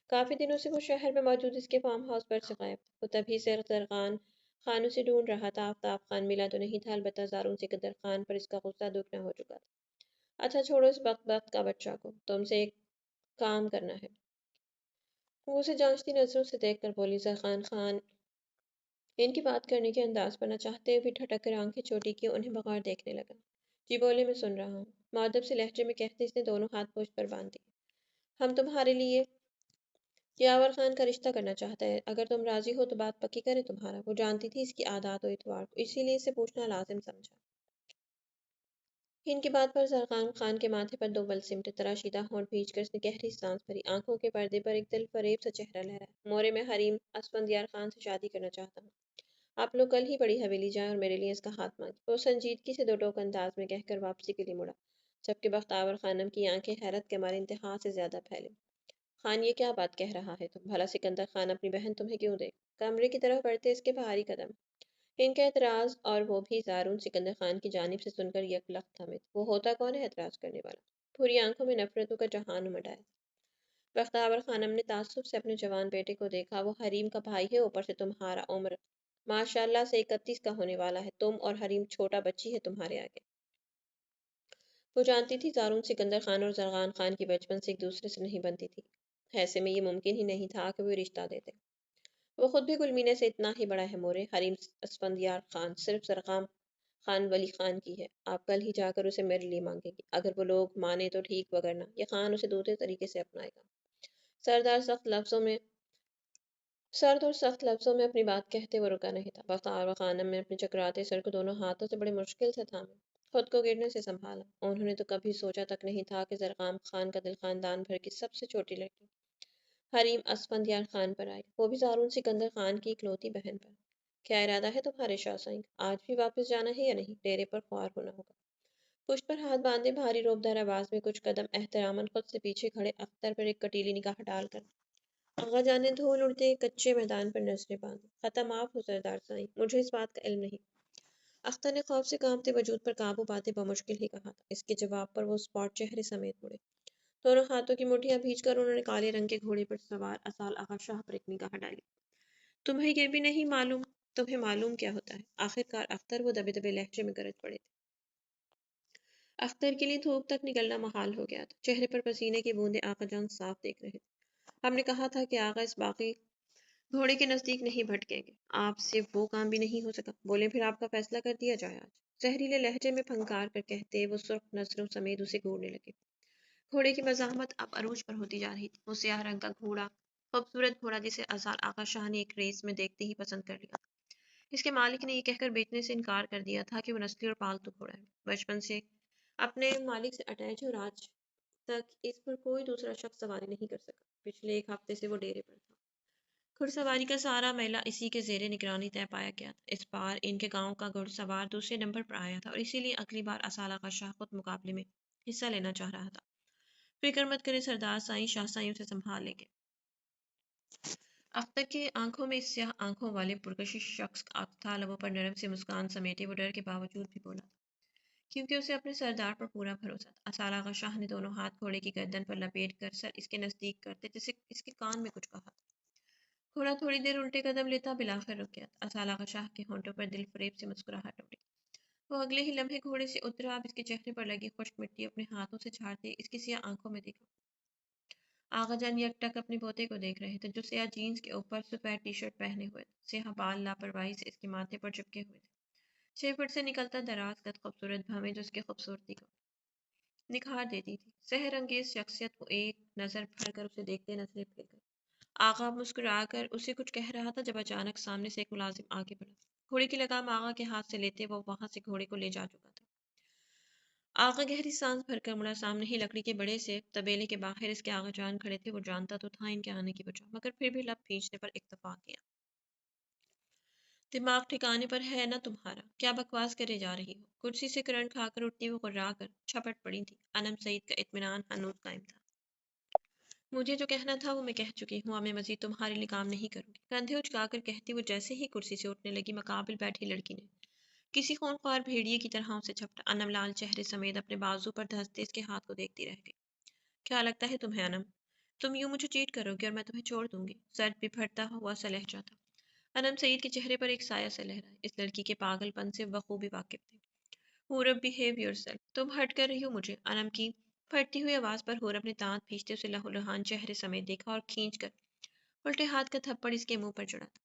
کافی دنوں سے وہ شہر میں موجود اس کے فارم ہاؤس پر سے غائب تھا۔ وہ تبھی سے زرغان خان اسے ڈھونڈ رہا تھا۔ آفتاب خان ملا تو نہیں تھا، البتہ زارون سکندر خان پر اس کا غصہ دگنا ہو چکا تھا۔ اچھا چھوڑو اس بدبخت کا بچہ کو، تم سے ایک کام کرنا ہے۔ وہ اسے جانچتی نظروں سے دیکھ کر بولی۔ زرغان خان ان کی بات کرنے کے انداز پر نہ چاہتے ہوئے ٹھٹک کر آنکھیں چھوٹی کی انہیں بغور دیکھنے لگا۔ جی بولے، میں سن رہا ہوں، مؤدب سے لہجے میں کہتے اس نے دونوں ہاتھ پوچھ پر باندھ دیے۔ ہم تمہارے لیے یاور خان کا رشتہ کرنا چاہتا ہے، اگر تم راضی ہو تو بات پکی کرے تمہارا۔ وہ جانتی تھی اس کی عادات و اتوار کو، اسی لیے اسے پوچھنا لازم سمجھا۔ ان کی بات پر زرغان خان کے ماتھے پر دو بل سمٹے، تراشیدہ ہونٹ بھینچ کر اس نے گہری سانس بھری، آنکھوں کے پردے پر ایک دل فریب سا چہرہ لہرایا۔ مورے، میں حریم اسفندیار خان سے شادی کرنا چاہتا ہوں۔ آپ لوگ کل ہی بڑی حویلی جائیں اور میرے لیے اس کا ہاتھ مانگیں۔ وہ سنجیدگی سے دو ٹوک انداز میں کہہ کر واپسی کے لیے مڑا، جبکہ بختاور خانم کی آنکھیں حیرت کے مارے انتہا سے زیادہ پھیلیں۔ خان، یہ کیا بات کہہ رہا ہے تم؟ بھلا سکندر خان اپنی بہن تمہیں کیوں دے؟ کمرے کی طرف بڑھتے اس کے بھاری قدم ان کا اعتراض اور وہ بھی زارون سکندر خان کی جانب سے سن کر یکلخت تھمے تھے۔ وہ ہوتا کون ہے اعتراض کرنے والا؟ پوری آنکھوں میں نفرتوں کا جہان امڈ آیا۔ بختاور خانم نے تعصب سے اپنے جوان بیٹے کو دیکھا۔ وہ حریم کا بھائی ہے، اوپر سے تمہارا عمر ماشاء اللہ سے 31 کا ہونے والا ہے۔ تم اور حریم چھوٹا بچی ہے تمہارے آگے۔ وہ جانتی تھی زارون سکندر خان اور زرغان خان کی بچپن سے ایک دوسرے سے نہیں بنتی تھی، ایسے میں یہ ممکن ہی نہیں تھا کہ وہ رشتہ دیتے۔ وہ خود بھی گلمینے سے اتنا ہی بڑا ہے مورے۔ حریم اسفندیار خان صرف زرغام خان ولی خان کی ہے۔ آپ کل ہی جا کر اسے میرے لیے مانگے گی، اگر وہ لوگ مانے تو ٹھیک، وگرنہ یہ خان اسے دوسرے طریقے سے اپنائے گا۔ سردار سخت لفظوں میں سرد اور سخت لفظوں میں اپنی بات کہتے وہ رکا نہیں تھا۔ وقار و خانم نے اپنے چکراتے سر کو دونوں ہاتھوں سے بڑی مشکل سے تھامے، خود کو گرنے سے سنبھالا۔ انہوں نے تو کبھی سوچا تک نہیں تھا کہ زرقام خان کا دل خاندان بھر کی سب سے چھوٹی لڑکی حریم اسفندیار خان پر آئے، وہ بھی زارون سکندر خان کی اکلوتی بہن پر۔ کیا ارادہ ہے تمہارے شاہ سائیں؟ آج بھی واپس جانا ہے یا نہیں؟ ڈیرے پر خوار ہونا ہوگا۔ پشت پر ہاتھ باندھے بھاری روبدار آواز میں کچھ قدم احتراماً خود سے پیچھے کھڑے اختر پر ایک کٹیلی نگاہ ڈال کر آغا جان نے دھول اڑتے کچے میدان پر نظریں باندھی۔ ختم آپ ہو سردار سائیں، مجھے اس بات کا علم نہیں۔ اختر نے خوف سے کانپتے وجود پر قابو پاتے بمشکل ہی کہا تھا۔ اس کے جواب پر وہ اسپاٹ چہرے سمیت مڑے۔ دونوں ہاتھوں کی مٹھیاں بھیج کر انہوں نے کالے رنگ کے گھوڑے پر سوار اسال آغا شاہ پر ایک نگاہ ڈالی۔ تمہیں یہ بھی نہیں معلوم؟ تمہیں معلوم کیا ہوتا ہے؟ آخرکار اختر، وہ دبے دبے لہجے میں گرج پڑے تھے۔ اختر کے لیے دھوپ تک نکلنا محال ہو گیا تھا۔ چہرے پر پسینے کی بوندیں آقا جان صاف دیکھ رہے تھے۔ ہم نے کہا تھا کہ آقا اس باقی گھوڑے کے نزدیک نہیں بھٹکیں گے۔ آپ سے وہ کام بھی نہیں ہو سکا۔ بولے پھر آپ کا فیصلہ کر دیا جائے آج۔ زہریلے لہجے میں پھنکار کر کہتے وہ سرخ نظروں سمیت اسے گھورنے لگے۔ گھوڑے کی مزاحمت اب عروج پر ہوتی جا رہی تھی۔ وہ سیاہ رنگ کا گھوڑا، خوبصورت گھوڑا جسے ازال آقا شاہ نے ایک ریس میں دیکھتے ہی پسند کر لیا۔ اس کے مالک نے یہ کہہ کر بیچنے سے انکار کر دیا تھا کہ وہ نسلی اور پالتو گھوڑا ہے۔ بچپن سے اپنے مالک سے اٹیچ ہے اور آج تک اس پر کوئی دوسرا شخص سواری نہیں کر سکا۔ پچھلے ایک ہفتے سے وہ ڈیرے پر تھا۔ گھڑ سواری کا سارا میلہ اسی کے زیر نگرانی طے پایا گیا تھا۔ اس بار ان کے گاؤں کا گھڑ سوار دوسرے نمبر پر آیا تھا اور اسی لیے اگلی بار اسال آغا شاہ خود مقابلے میں حصہ لینا چاہ رہا تھا۔ فکر مت کرے سردار سائیں، شاہ سائیں اسے سنبھال لیں گے۔ اختر کی آنکھوں میں اس سیاہ آنکھوں والے پرکشش شخص کا تھا، لبوں پر نرم سی مسکان سمیٹے وہ ڈر کے باوجود بھی بولا تھا، کیونکہ اسے اپنے سردار پر پورا بھروسہ تھا۔ اسال آغا شاہ نے دونوں ہاتھ گھوڑے کی گردن پر لپیٹ کر سر اس کے نزدیک کرتے جیسے اس کے کان میں کچھ کہا تھا۔ گھوڑا تھوڑی دیر الٹے قدم لیتا بالآخر رک گیا۔ اسال آغا شاہ کے ہونٹوں پر دل فریب سے مسکراہٹ اٹھی۔ وہ اگلے ہی لمحے گھوڑے سے اترا، اب اس کے چہرے پر لگی خشک مٹی اپنے ہاتھوں سے جھاڑتے اس کی سیاہ آنکھوں میں دیکھا۔ آغا جان یک ٹک اپنے پوتے کو دیکھ رہے تھے جو سیاہ جینز کے اوپر سفید ٹی شرٹ پہنے ہوئے تھے۔ سیاہ بال لاپرواہی سے اس کے ماتھے پر چپکے ہوئے تھے۔ 6 فٹ سے نکلتا دراز قد خوبصورت بھویں جو اس کی خوبصورتی کو نکھار دیتی تھی۔ سحر انگیز شخصیت کو ایک نظر بھر کر اسے دیکھتے نظریں پھر گئی۔ آغا مسکرا کر اسے کچھ کہہ رہا تھا جب اچانک سامنے سے ایک ملازم آگے بڑھا۔ گھوڑے کی لگام آغا کے ہاتھ سے لیتے وہ وہاں سے گھوڑے کو لے جا چکا تھا۔ آغا گہری سانس بھر کر مڑا، سامنے ہی لکڑی کے بڑے سے تبیلے کے باہر اس کے آغا جان کھڑے تھے۔ وہ جانتا تو تھا ان کے آنے کی وجہ، مگر پھر بھی لب کھینچنے پر اکتفا کیا۔ دماغ ٹھکانے پر ہے نہ تمہارا؟ کیا بکواس کرے جا رہی ہو؟ کرسی سے کرنٹ کھا کر اٹھتی وہ غرا کر چھپٹ پڑی تھی۔ انم سعید کا اطمینان ہنوز قائم تھا۔ مجھے جو کہنا تھا وہ میں کہہ چکی ہوں، اب میں مزید تمہارے لیے کام نہیں کروں گی، کندھے اچکا کر کہتی وہ جیسے ہی کرسی سے اٹھنے لگی، مقابل بیٹھی لڑکی نے کسی خونخوار بھیڑیے کی طرح اسے جھپٹا۔ انم لال چہرے سمیت اپنے بازو پر دھنستے اس کے ہاتھ کو دیکھتی رہ گئی۔ کیا لگتا ہے تمہیں انم؟ تم یوں مجھے چیٹ کرو گی اور میں تمہیں چھوڑ دوں گی؟ سرد بپھرتا ہوا سا لہجہ تھا۔ انم سعید کے چہرے پر ایک سایہ سا لہرا۔ اس لڑکی کے پاگل پن سے بخوبی واقف تھے۔ حورب بہیو یور سیلف، تم ہٹ کر رہی ہو مجھے۔ انم کی پھٹتی ہوئی آواز پر حورب نے دانت بھینچتے اسے لہو لہان چہرے سمیت دیکھا اور کھینچ کر الٹے ہاتھ کا تھپڑ اس کے منہ پر جڑا تھا۔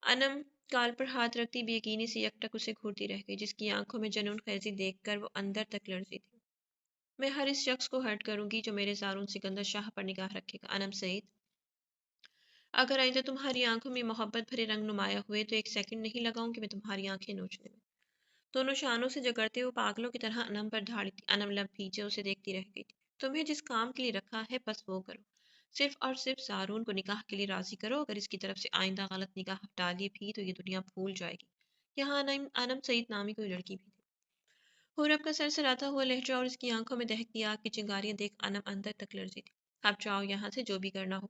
انم کال پر ہاتھ رکھتی بے یقینی سے یک ٹک اسے گھورتی رہ گئی، جس کی آنکھوں میں جنون خیزی دیکھ کر وہ اندر تک لرزی تھی۔ میں ہر اس شخص کو ہرٹ کروں گی جو میرے زارون سکندر شاہ پر نگاہ رکھے گا۔ انم سعید، اگر آئندہ تمہاری آنکھوں میں محبت بھرے رنگ نمایاں ہوئے تو ایک سیکنڈ نہیں لگاؤں گی میں تمہاری آنکھیں نوچنے میں۔ دونوں شانوں سے جگڑتے وہ پاگلوں کی طرح انم پر دھاڑی تھی۔ انم لب بھیجے اسے دیکھتی رہ گئی تھی۔ تمہیں جس کام کے لیے رکھا ہے بس وہ کرو، صرف اور صرف زارون کو نکاح کے لیے راضی کرو۔ اگر اس کی طرف سے آئندہ غلط نگاہ ڈالی بھی تو یہ دنیا بھول جائے گی یہاں انم سعید نامی کوئی لڑکی بھی تھی۔ حورب کا سر سراتا ہوا لہجہ اور اس کی آنکھوں میں دہکتی آگ کی چنگاریاں دیکھ انم اندر تک لرزی تھی۔ اب جاؤ یہاں سے، جو بھی کرنا ہو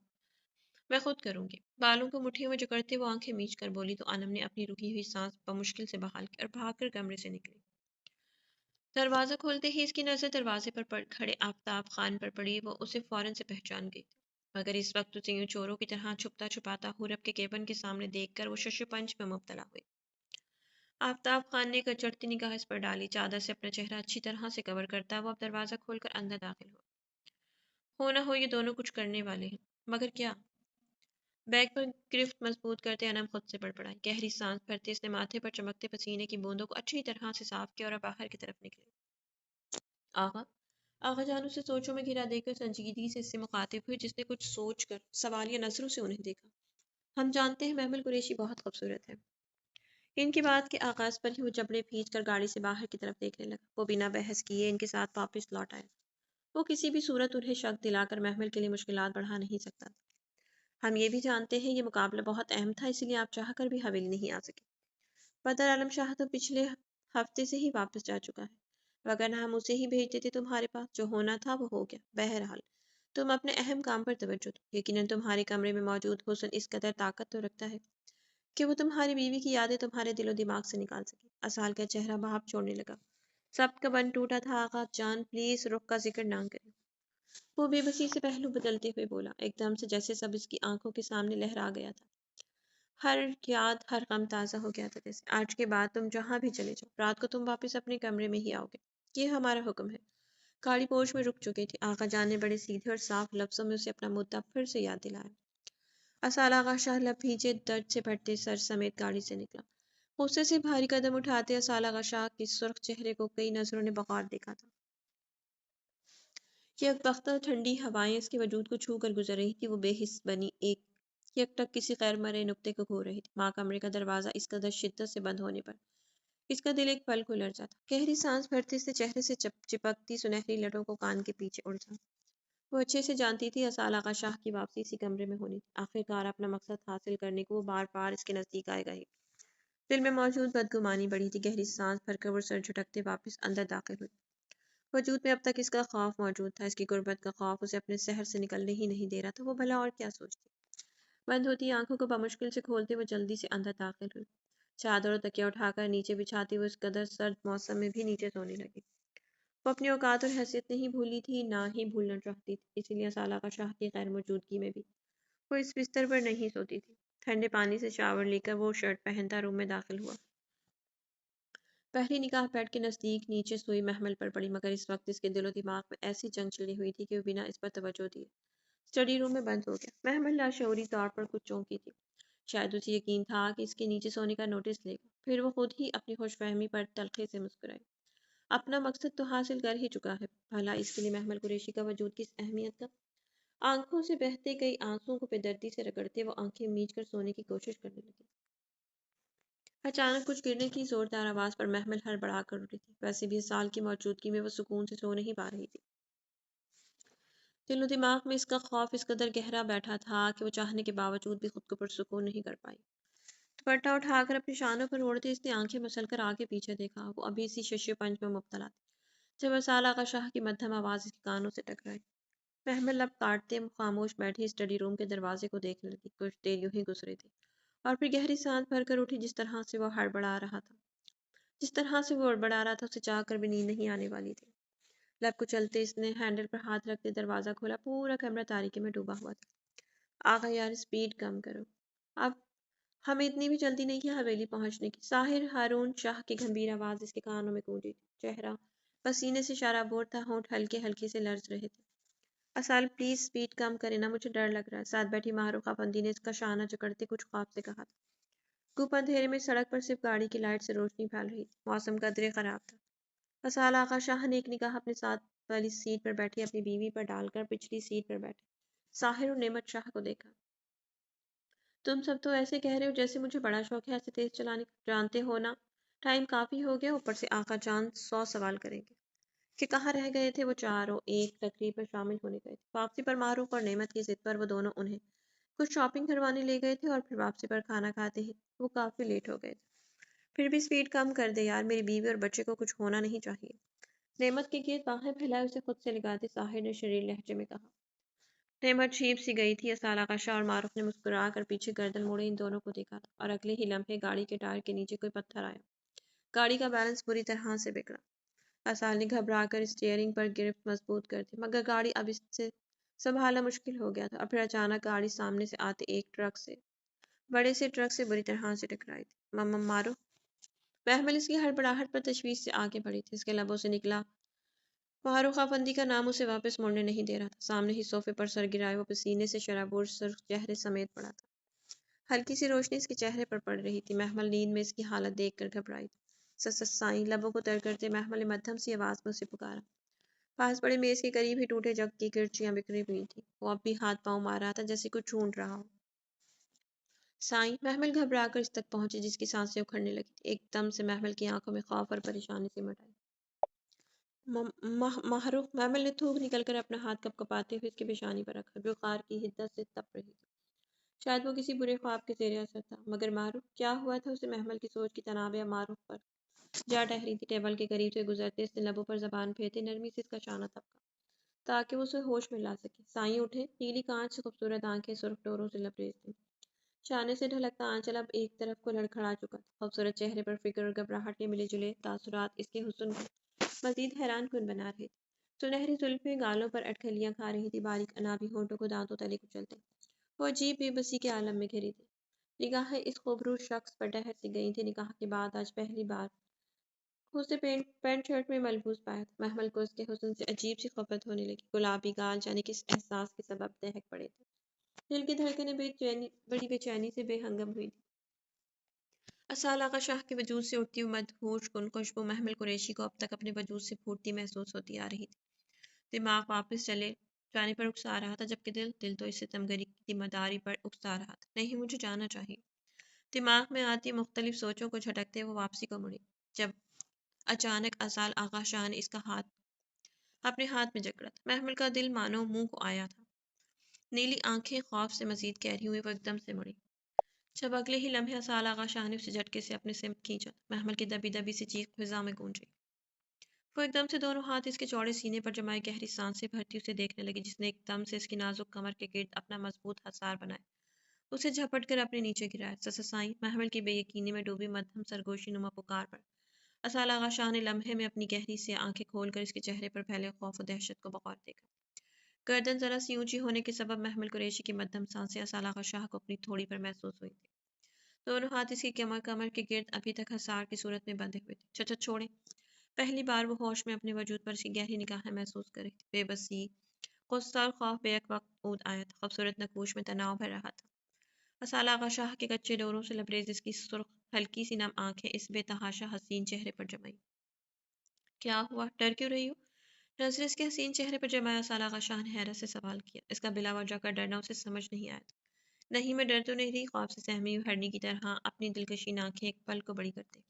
میں خود کروں گی۔ بالوں کو مٹھیوں میں جکڑتے وہ آنکھیں میچ کر بولی تو انم نے اپنی رکی ہوئی سانس بمشکل سے بحال کی اور بھاگ کر کمرے سے نکلی۔ دروازہ کھولتے ہی اس کی نظر دروازے پر کھڑے آفتاب خان پر پڑی۔ وہ اسے فوراً سے پہچان گئی تھی، مگر اس وقت اسے یوں چوروں کی طرح چھپتا چھپاتا حورب کے کیبن کے سامنے دیکھ کر وہ شش پنج میں مبتلا ہوئی۔ آفتاب خان نے ایک چڑھتی نگاہ اس پر ڈالی، چادر سے اپنا چہرہ اچھی طرح سے کور کرتا وہ اب دروازہ کھول کر اندر داخل ہو نہ ہو یہ دونوں کچھ کرنے والے ہیں، مگر کیا؟ بیگ پر گرفت مضبوط کرتے انم خود سے بڑبڑائی۔ گہری سانس بھرتے اس نے ماتھے پر چمکتے پسینے کی بوندوں کو اچھی طرح سے صاف کیا اور باہر کی طرف نکلی۔ آغا آغا جان اسے سوچوں میں گھرا دے کر سنجیدگی سے اس سے مخاطب ہوئی، جس نے کچھ سوچ کر سوالیہ نظروں سے انہیں دیکھا۔ ہم جانتے ہیں محمل قریشی بہت خوبصورت ہے۔ ان کی بات کے آغاز پر ہی وہ جبڑے بھیج کر گاڑی سے باہر کی طرف دیکھنے لگا۔ وہ بنا بحث کیے ان کے ساتھ واپس لوٹ آیا۔ وہ کسی بھی صورت انہیں شک دلا کر محمل کے لیے مشکلات بڑھا نہیں سکتا تھا۔ ہم یہ بھی جانتے ہیں یہ مقابلہ بہت اہم تھا، اس لیے آپ چاہ کر بھی حویلی نہیں آ سکے۔ بدر عالم شاہ تو پچھلے ہفتے سے ہی واپس جا چکا ہے، وگرنہ ہم اسے ہی بھیج دیتے تمہارے پاس۔ جو ہونا تھا وہ ہو گیا۔ بہرحال تم اپنے اہم کام پر توجہ دو۔ یقیناً تمہارے کمرے میں موجود حسن اس قدر طاقت تو رکھتا ہے کہ وہ تمہاری بیوی کی یادیں تمہارے دل و دماغ سے نکال سکے۔ اسال کا چہرہ بھاپ چھوڑنے لگا۔ سب کا بن ٹوٹا تھا۔ آقا جان پلیز رخ کا ذکر نہ کریں۔ وہ بے بسی سے پہلو بدلتے ہوئے بولا، ایک دم سے جیسے سب اس کی آنکھوں کے سامنے لہرا گیا تھا۔ ہر یاد، ہر غم تازہ ہو گیا تھا جیسے۔ آج کے بعد تم جہاں بھی چلے جاؤ، رات کو تم واپس اپنے کمرے میں ہی آؤ گے۔ یہ ہمارا حکم ہے۔ گاڑی پوش میں رک چکی تھی۔ آقا جان نے بڑے سیدھے اور صاف لفظوں میں اسے اپنا مدعا پھر سے یاد دلایا۔ اسال آغا شاہ لب بھیجے درد سے پھٹتے سر سمیت گاڑی سے نکلا۔ غصے سے بھاری قدم اٹھاتے اسال آغا شاہ کے سرخ چہرے کو کئی نظروں نے بغور دیکھا تھا۔ یک بختہ ٹھنڈی ہوائیں اس کے وجود کو چھو کر گزر رہی تھی۔ وہ بے حس بنی ایک یک ٹک کسی غیر مرئے نقطے کو گھور رہی تھی۔ ماں کمرے کا دروازہ اس قدر شدت سے بند ہونے پر اس کا دل ایک پل کو لرزا تھا۔ گہری سانس بھرتے سے چہرے سے چپکتی سنہری لٹوں کو کان کے پیچھے الجھا۔ وہ اچھے سے جانتی تھی اسال آغا شاہ کی واپسی اسی کمرے میں ہونی تھی۔ آخرکار اپنا مقصد حاصل کرنے کو وہ بار بار اس کے نزدیک آئے گا ہی۔ دل میں موجود بدگمانی بڑھی تھی۔ گہری سانس بھر کر وہ سر جھٹکتے واپس اندر داخل ہوئی۔ وجود میں اب تک اس کا خوف موجود تھا، اس کی غربت کا خوف اسے اپنے سحر سے نکلنے ہی نہیں دے رہا تھا۔ وہ بھلا اور کیا سوچتی؟ بند ہوتی آنکھوں کو بمشکل سے کھولتے وہ جلدی سے اندر داخل ہوئی۔ چادر اور تکیہ اٹھا کر نیچے بچھاتی وہ اس قدر سرد موسم میں بھی نیچے سونے لگی۔ وہ اپنی اوقات اور حیثیت نہیں بھولی تھی، نہ ہی بھولنا چاہتی تھی، اسی لیے اسال آغا شاہ کی غیر موجودگی میں بھی وہ اس بستر پر نہیں سوتی تھی۔ ٹھنڈے پانی سے شاور لے کر وہ شرٹ پہنتا روم میں داخل ہوا۔ پہلی نگاہ بیڈ کے نزدیک نیچے سوئی محمل پر پڑی، مگر اس وقت اس کے دل و دماغ میں ایسی جنگ چھڑی ہوئی تھی کہ وہ بنا اس پر توجہ دیے اسٹڈی روم میں بند ہو گیا۔ محمل لاشعوری طور پر کچھ چونکی تھی۔ شاید اسے یقین تھا کہ اس کے نیچے سونے کا نوٹس لے گا۔ پھر وہ خود ہی اپنی خوش فہمی پر تلخی سے مسکرائی۔ اپنا مقصد تو حاصل کر ہی چکا ہے، بھلا اس کے لیے محمل قریشی کا وجود کس اہمیت کا؟ آنکھوں سے بہتے کئی آنسوؤں کو بے دردی سے رگڑتے وہ آنکھیں میچ کر سونے کی کوشش کرنے لگی۔ اچانک کچھ گرنے کی زوردار آواز پر محمل ہڑبڑا کر اٹھی تھی۔ ویسے بھی اس سال کی موجودگی میں وہ سکون سے سو نہیں پا رہی تھی۔ دل و دماغ میں اس کا خوف اس قدر گہرا بیٹھا تھا کہ وہ چاہنے کے باوجود بھی خود کو پرسکون نہیں کر پائی۔ دوپٹہ اٹھا کر اپنی شانوں پر اوڑھتے اس نے آنکھیں مسل کر آگے پیچھے دیکھا۔ وہ ابھی اسی شش و پنج میں مبتلا تھی جب اسال آغا شاہ کی مدھم آواز اس کے کانوں سے ٹکرائی۔ محمل لب کاٹتے خاموش بیٹھی اسٹڈی روم کے دروازے کو دیکھنے لگی۔ کچھ دیر یوں ہی گزری تھی اور پھر گہری سانس بھر کر اٹھی۔ جس طرح سے وہ ہڑبڑا رہا تھا اسے چاہ کر بھی نیند نہیں آنے والی تھی۔ لب کو چلتے اس نے ہینڈل پر ہاتھ رکھتے دروازہ کھولا۔ پورا کمرہ تاریکی میں ڈوبا ہوا تھا۔ آقا یار اسپیڈ کم کرو، اب ہمیں اتنی بھی جلدی نہیں ہے حویلی پہنچنے کی۔ ساحر ہارون شاہ کی گمبھیر آواز اس کے کانوں میں گونجی تھی۔ چہرہ پسینے سے شرابور تھا، ہونٹ ہلکے ہلکے سے لرز رہے تھے۔ اسال پلیز اسپیڈ کم کریں نا، مجھے ڈر لگ رہا ہے۔ ساتھ بیٹھی معروف افندی نے اس کا شانہ جکڑتے کچھ خوف سے کہا تھا۔ گپ اندھیرے میں سڑک پر صرف گاڑی کی لائٹ سے روشنی پھیل رہی تھی۔ موسم قدرے خراب تھا۔ اسال آغا شاہ نے ایک نگاہ اپنے ساتھ والی سیٹ پر بیٹھی اپنی بیوی پر ڈال کر پچھلی سیٹ پر بیٹھے ساحر اور نعمت شاہ کو دیکھا۔ تم سب تو ایسے کہہ رہے ہو جیسے مجھے بڑا شوق ہے ایسے تیز چلانے کا، جانتے ہو نا ٹائم کافی ہو گیا، اوپر سے آقا جان 100 سوال کریں گے کہ کہاں رہ گئے تھے وہ چاروں، ایک تقریب میں شامل ہونے گئے تھے۔ واپسی پر معروف اور نعمت کی ضد پر وہ دونوں انہیں کچھ شاپنگ کروانے لے گئے تھے اور پھر واپسی پر کھانا کھاتے ہی وہ کافی لیٹ ہو گئے تھے۔ پھر بھی اسپیڈ کم کر دے یار، میری بیوی اور بچے کو کچھ ہونا نہیں چاہیے۔ نعمت کے گرد باہیں پھیلائے اسے خود سے لگاتے ساحر نے شریر لہجے میں کہا۔ نعمت چھیپ سی گئی تھی۔ اسال آغا شاہ اور معروف نے مسکرا کر پیچھے گردن موڑے ان دونوں کو دیکھا تھا اور اگلے ہی لمحے گاڑی کے ٹائر کے نیچے کوئی پتھر آیا۔ گاڑی کا بیلنس بری طرح سے بگڑا۔ اسال نے گھبرا کر اسٹیئرنگ پر گرفت مضبوط کر دی، مگر گاڑی اب اس سے سنبھالنا مشکل ہو گیا تھا اور پھر اچانک گاڑی سامنے سے آتے ایک بڑے سے ٹرک سے بری طرح سے ٹکرائی تھی۔ معروف محمل اس کی ہڑبڑاہٹ پر تشویش سے آگے بڑھی تھی۔ اس کے لبوں سے نکلا معروف افندی کا نام اسے واپس موڑنے نہیں دے رہا تھا۔ سامنے ہی صوفے پر سر گرائے وہ پسینے سے شرابور سرخ چہرے سمیت پڑا تھا۔ ہلکی سی روشنی اس کے چہرے پر پڑ رہی تھی۔ محمل نیند میں اس کی حالت دیکھ کر گھبرائی تھی۔ سائیں لبوں کو تر کرتے محمل نے مدھم سی آواز میں اسے پکارا۔ پاس پڑے میز کے قریب ہی ٹوٹے جگ کی کرچیاں بکھری ہوئی تھیں۔ وہ اب بھی ہاتھ پاؤں مار رہا تھا جیسے کچھ ڈھونڈ رہا ہو۔ سائیں محمل گھبرا کر اس تک پہنچی جس کی سانسیں اکھڑنے لگی تھی۔ ایک دم سے محمل کی آنکھوں میں خوف اور پریشانی سمٹ آئی۔ محروق محمل نے تھوک نکل کر اپنا ہاتھ کپ کپاتے ہوئے اس کی پیشانی پر رکھا جو غار کی حدت سے تپ رہی تھی۔ شاید وہ کسی برے خواب کے زیر اثر تھا، مگر معروف کیا ہوا تھا اسے محمل کی سوچ کی تنابیں معروف پر جا ٹہری تھی۔ ٹیبل کے قریب سے گزرتے اس نے لبوں پر زبان پھیرتے نرمی سے اس کا شانہ تھپکا تاکہ وہ اسے ہوش میں لا سکے۔ سائیں اٹھے، نیلی کانچ سے خوبصورت آنکھیں سرخ ڈوروں سے لبریز تھیں۔ شانے سے ڈھلکتا آنچل اب ایک طرف کو لڑکھڑا چکا تھا۔ خوبصورت چہرے پر فکر اور گھبراہٹ کے ملے جلے تاثرات اس کے حسن کو مزید حیران کن بنا رہے تھے۔ سنہری زلفیں گالوں پر اٹکھلیاں کھا رہی تھی، باریک انابی ہونٹوں کو دانتوں تلے کچلتے وہ عجیب بے بسی کے عالم میں گھری تھی۔ نگاہیں اس خوبروز شخص پر ٹہر سی گئی تھی۔ نکاح کے بعد آج پہلی بار اسے پینٹ شرٹ میں ملبوس پایا تھا۔ محمل کو اس کے حسن سے عجیب سی خفت ہونے لگی۔ گلابی گال جانے کس احساس کے سبب دہک پڑے تھے۔ دل کی دھڑکنیں بڑی بے چینی سے بے ہنگم ہوئی تھی۔ اسال آغا شاہ کے وجود سے اٹھتی ہوئی مدہوش کن خوشبو محمل قریشی کو اب تک اپنے وجود سے پھوٹتی محسوس ہوتی آ رہی تھی۔ دماغ واپس چلے جانے پر اکسا رہا تھا، جبکہ دل تو اس ستمگری کی تیمارداری پر اکسا رہا تھا۔ نہیں، مجھے جانا چاہیے۔ دماغ میں آتی مختلف سوچوں کو جھٹکتے وہ واپسی کو مڑی، جب اچانک اسال آغا شاہ نے اس کا ہاتھ اپنے ہاتھ میں جکڑا تھا۔ محمل کا دل مانو منہ کو آیا تھا۔ نیلی آنکھیں خوف سے مزید گہری ہوئی، وہ ایک دم سے مڑی جب اگلے ہی لمحے اسال آغا شاہ نے اسے جھٹکے سے اپنے سمت کھینچا۔ محمل کی دبی دبی سی چیخ فضا میں گونجی۔ وہ ایک دم سے دونوں ہاتھ اس کے چوڑے سینے پر جمائے گہری سانسیں بھرتی اسے دیکھنے لگی، جس نے ایک دم سے اس کی نازک کمر کے گرد اپنا مضبوط حصار بنایا، اسے جھپٹ کر اپنے نیچے گرایا۔ سائیں محمل کی بے یقینی میں ڈوبی مدھم سرگوشی نما پکار پر اسال آغا شاہ نے لمحے میں اپنی گہری سی آنکھیں کھول کر اس کے چہرے پر پھیلے خوف و دہشت کو بغور دیکھا۔ گردن ذرا سی اونچی ہونے کے سبب محمل قریشی کی مدھم سانسیں اسال آغا شاہ کو اپنی تھوڑی پر محسوس ہوئی تھی۔ دونوں ہاتھ اس کی کمر کے گرد ابھی تک حصار کی صورت میں بندھے ہوئے تھے۔ چچا چھوڑیں۔ پہلی بار وہ ہوش میں اپنے وجود پر اس کی گہری نگاہیں محسوس کر رہی تھی۔ بے بسی، غصہ اور خوف بیک وقت اود آیا تھا۔ خوبصورت نقوش میں تناؤ بھر رہا تھا۔ اسال آغا شاہ کے کچے ڈوروں سے لبریز اس کی سرخ ہلکی سی نم آنکھیں اس بے تحاشا حسین چہرے پر جمائیں۔ کیا ہوا؟ ڈر کیوں رہی ہو؟ نظر اس کے حسین چہرے پر جمایا اسال آغا شاہ نے حیرت سے سوال کیا۔ اس کا بلا وجہ کا ڈرنا اسے سمجھ نہیں آیا تھا۔ نہیں، میں ڈر تو نہیں رہی، خواب سے سہمی ہوئی ہرنی کی طرح اپنی دلکشین آنکھیں ایک پل کو بڑی کرتے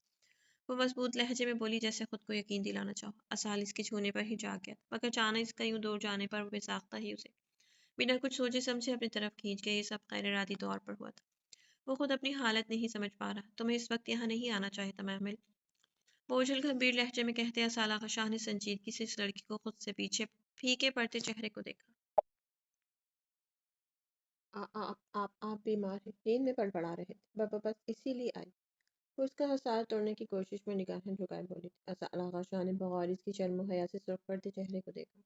وہ مضبوط لہجے میں بولی، جیسے خود کو یقین دلانا چاہو۔ اسال اس کے چھونے پر ہی جاگ گیا تھا، مگر چانا اس کا یوں دور جانے پر وہ بے ساختہ ہی اسے بنا کچھ سوچے سمجھے اپنی طرف کھینچ گیا۔ یہ سب غیر ارادی طور پر ہوا تھا۔ وہ خود اپنی حالت نہیں سمجھ پا رہا۔ تمہیں اس وقت یہاں نہیں آنا چاہیے تھا محمل، بوجھل گمبھیر لہجے میں کہتے اسال آغا شاہ نے سنجیدگی سے اس لڑکی کو خود سے پیچھے پھیکے پڑتے چہرے کو دیکھا۔ آپ بیمار ہیں، نیند میں پڑپڑا رہے تھے، بس اسی لیے آئی۔ وہ اس کا حصار توڑنے کی کوشش میں نگاہیں جھکائے بولی تھی۔ اسال آغا شاہ نے بغور اس کی شرم و حیا سے سرخ پڑتے چہرے کو دیکھا۔